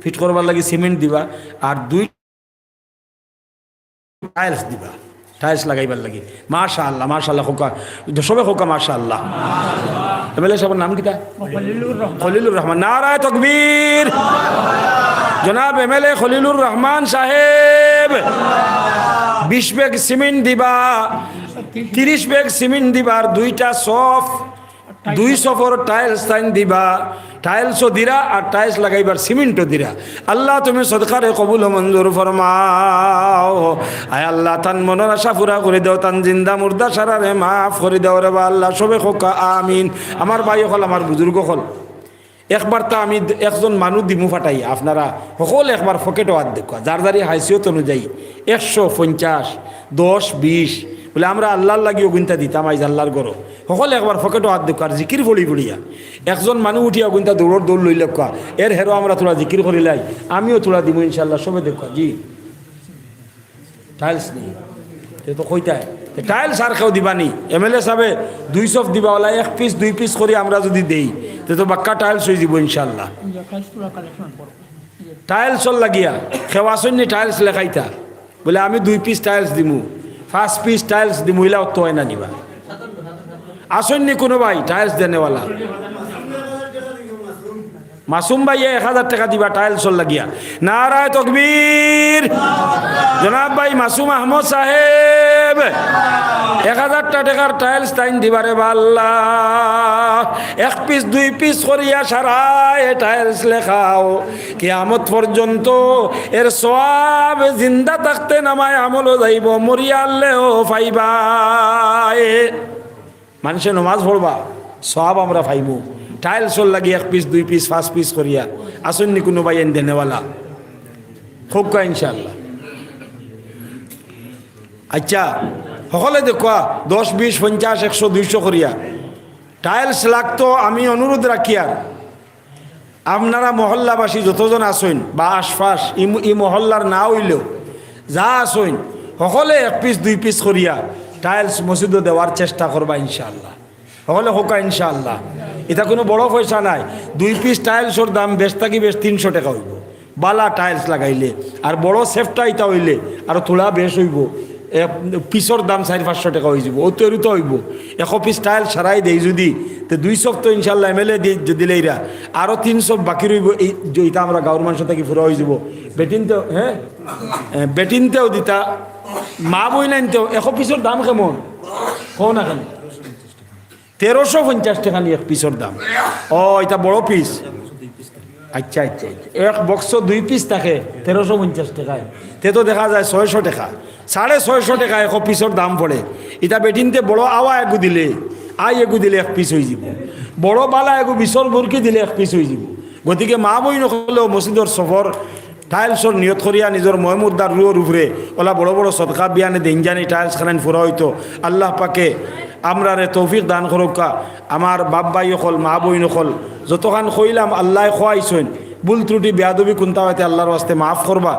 ফিট করবার লাগে সিমেন্ট দিবা আর 2 টাইলস দিবা টাইলস লাগাইবার লাগে। মাশাআল্লাহ মাশাআল্লাহ খোকা সবে খোকা মাশাআল্লাহ। এমএলএ সাহেবের নাম কিতা? খলিলুর রহমান। নারায়ে তকবীর। জনাব এমএলএ খলিলুর রহমান সাহেব 20 ব্যাগ সিমেন্ট দিবা 30 ব্যাগ সিমেন্ট দিবা আর 2টা সফ 2 সফর টাইলস টাইন দিবা। টাইলসও দিরা আর টাইলস লাগাইবার সিমেন্টও দিরা। আল্লাহ তুমি সদকারে কবুল মঞ্জুর ফরমাও। আয় আল্লাহ তান মনের আশা পুরা করে দাও, তান জিন্দা মুর্দা সারারে মাফ করে দাও রে বা আল্লাহ। সবে খোকা আমিন। আমার ভাই হল আমার বুজুর্গ হল একবার তা আমি একজন মানুষ দিমু ফাটাই আপনারা সকল একবার পকেটও হাত দেখা যার যারি হাইসিয়ত অনুযায়ী 150 10 20 বলে আমরা আল্লাহর লাগিও গুনতা দিতাম আইজ আল্লাহর গরো সকলে একবার পকেটও হাত দেখা আর জিকির ফড়ি ফড়িয়া একজন মানুষ উঠিয়া গুনতা দৌড় লইলে কা এর হেরো আমরা তোরা জিকির করিলাই আমিও তোরা দিব ইনশাল্লাহ সবে দেখা। জি টাইলস নেই তো কইতায় টাইলস আর কেউ দিবানি এমএলএ সাহেবে 200 দিবা ওলা 1 পিস 2 পিস করে আমরা যদি দেই তো বাক্কা টাইলস হয়ে যাব ইনশাল্লাহ। টাইলস লাগিয়া খেওয়াশনি টাইলস লেখাইতা বলে আমি 2 পিস টাইলস দিমু 5 পিস টাইলস দিমু ইলা তো হয় না নিবা। আসেননি কোনো ভাই টাইলস দেনেওয়ালা? মাসুম ভাই 1000 টাকা দিবা টাইলস লাগিয়া। নারায়ে তকবীর। জনাব ভাই মাসুম আহমদ সাহেব 1000 টাকার টাইলস টাইন দিবারে বা আল্লাহ। 1 পিস 2 পিস করিয়া সারায় টাইলস লেখাও কিয়ামত পর্যন্ত এর সওয়াব জিন্দা থাকতে নামায় আমলও যাইব মরিয়ালেও পাইবা। মানুষে নমাজ পড়বা সব আমরা পাইমু। টাইলসর লাগি 1 পিস 2 পিস 5 পিস করিয়া আসুন নি কোনো ভাই এন দেনেওয়ালা খুব কা ইনশাআল্লাহ। আচ্ছা সকলে দেখো 10 20 50 100 200 করিয়া টাইলস লাগতো। আমি অনুরোধ রাখি আর আপনারা মহল্লাবাসী যতজন আসেন বা আশপাশ ই মহল্লার না হইলেও যা আসেন সকলে 1 পিস 2 পিস করিয়া টাইলস মসজিদে দেওয়ার চেষ্টা করবা ইনশাআল্লাহ। সকলে হোকা ইনশাআল্লাহ। এটা কোনো বড় পয়সা নাই। 2 পিস টাইলসর দাম বেশ থাকি বেশ 300 টাকা হইব বালা টাইলস লাগাইলে। আর বড় সেফটা এটা হইলে আর তোলা বেশ হইব পিসর দাম 400-500 টাকা হয়ে যাব। ও তৈরি তো হইব 100 পিস টাইল সারাই দেই যদি তো 200 তো ইনশাল্লাহ এমএলএ দিলে এরা আরও 300 বাকি রইব। এই যেটা আমরা গাঁর মানুষ থেকে ফুরা হয়ে যাব। বেটিনতেও হ্যাঁ বেটিনতেও দিতা মা বই নাইনতেও 100 পিসর দাম কেমন কও না কেন 1350 টাকা নিয়ে 1 পিসর দাম। ও এটা বড় পিস। আচ্ছা আচ্ছা এক বক্স 2 পিস থাকে 1350 টাকায়। তে তো দেখা যায় 600 টাকা 650 টাকা 100 পিসর দাম পড়ে। এটা বেটিনতে বড় আওয়া এগু দিলে এগু দিলে 1 পিস হয়ে যাব। বড় বালা এগু বিশর বুরকি দিলে 1 পিস হয়ে যাব। গতিকে মা বই নকলেও মসজিদর সফর টাইলসর নিয়ত করিয়া নিজের ময়মুদ্দার রুয়োর উপরে ওলা বড় বড় সদকা বিয়ানে দেনজানি টাইলস খানান ফুরা হইতো। আল্লাহ পাকে আমরা রে তৌফিক দান করুকা। আমার বাপ ভাই নকল মা বই নকল যতখান কইলাম আল্লাহ খোয়াইছেন ভুল ত্রুটি বেয়াদবি কোনটা হইতে আল্লাহর ওয়াস্তে মাফ করবা।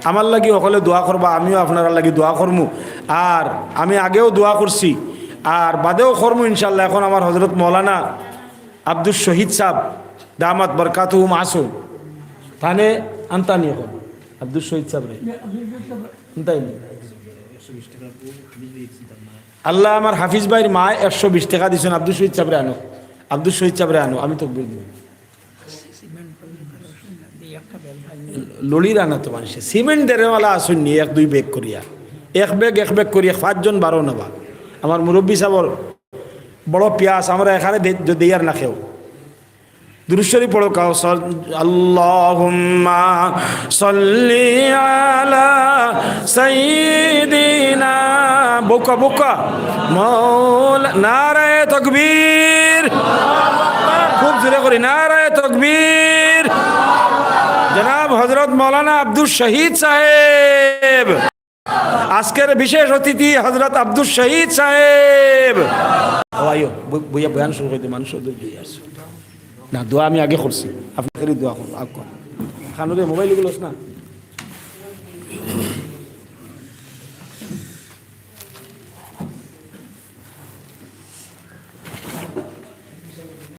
আমার লাগি সকলে দোয়া করবা। আমিও আপনারা লাগি দোয়া করমু। আর আমি আগেও দোয়া করছি আর বাদেও করমু ইনশাল্লাহ। এখন আমার হজরত মৌলানা আব্দুল শহীদ সাহেব দামাত বরকাতুহু মাসুম থানে আনতানি এখন আব্দুল শহীদ সাহেব রে আনতাই আল্লাহ আমার হাফিজ ভাইয়ের মা 120 টাকা দিয়েছেন। আব্দুল শহীদ সাহেব রে আনো আব্দুল শহীদ সাহেব রে আনো আমি তো লড়ির আনা তো মানুষ সিমেন্ট দেওয়ালা আসুননি 1-2 ব্যাগ করিয়া 1 ব্যাগ করিয়া 5 জন 12 নেবা। আমার মুরব্বী সাহেবর বড় পিয়াস আমরা এখানে দেয়ার না খেও দুরূদ শরীফ পড়ো কাও আল্লাহুম্মা সাল্লি আলা সাইয়্যিদিনা বোকা বোকা মাওলা নারায়ে তাকবীর খুব জোরে করি নারায়ে তাকবীর। জনাব হযরত মাওলানা আব্দুল শহীদ সাহেব আজকের বিশেষ অতিথি হযরত আব্দুল শহীদ সাহেব। আয়ো বইয়া বয়ান শুরু করে মানুষ না দোয়া আমি আগে করছি আপনাদের দোয়া করুন। খানুরে মোবাইল গুলোস না।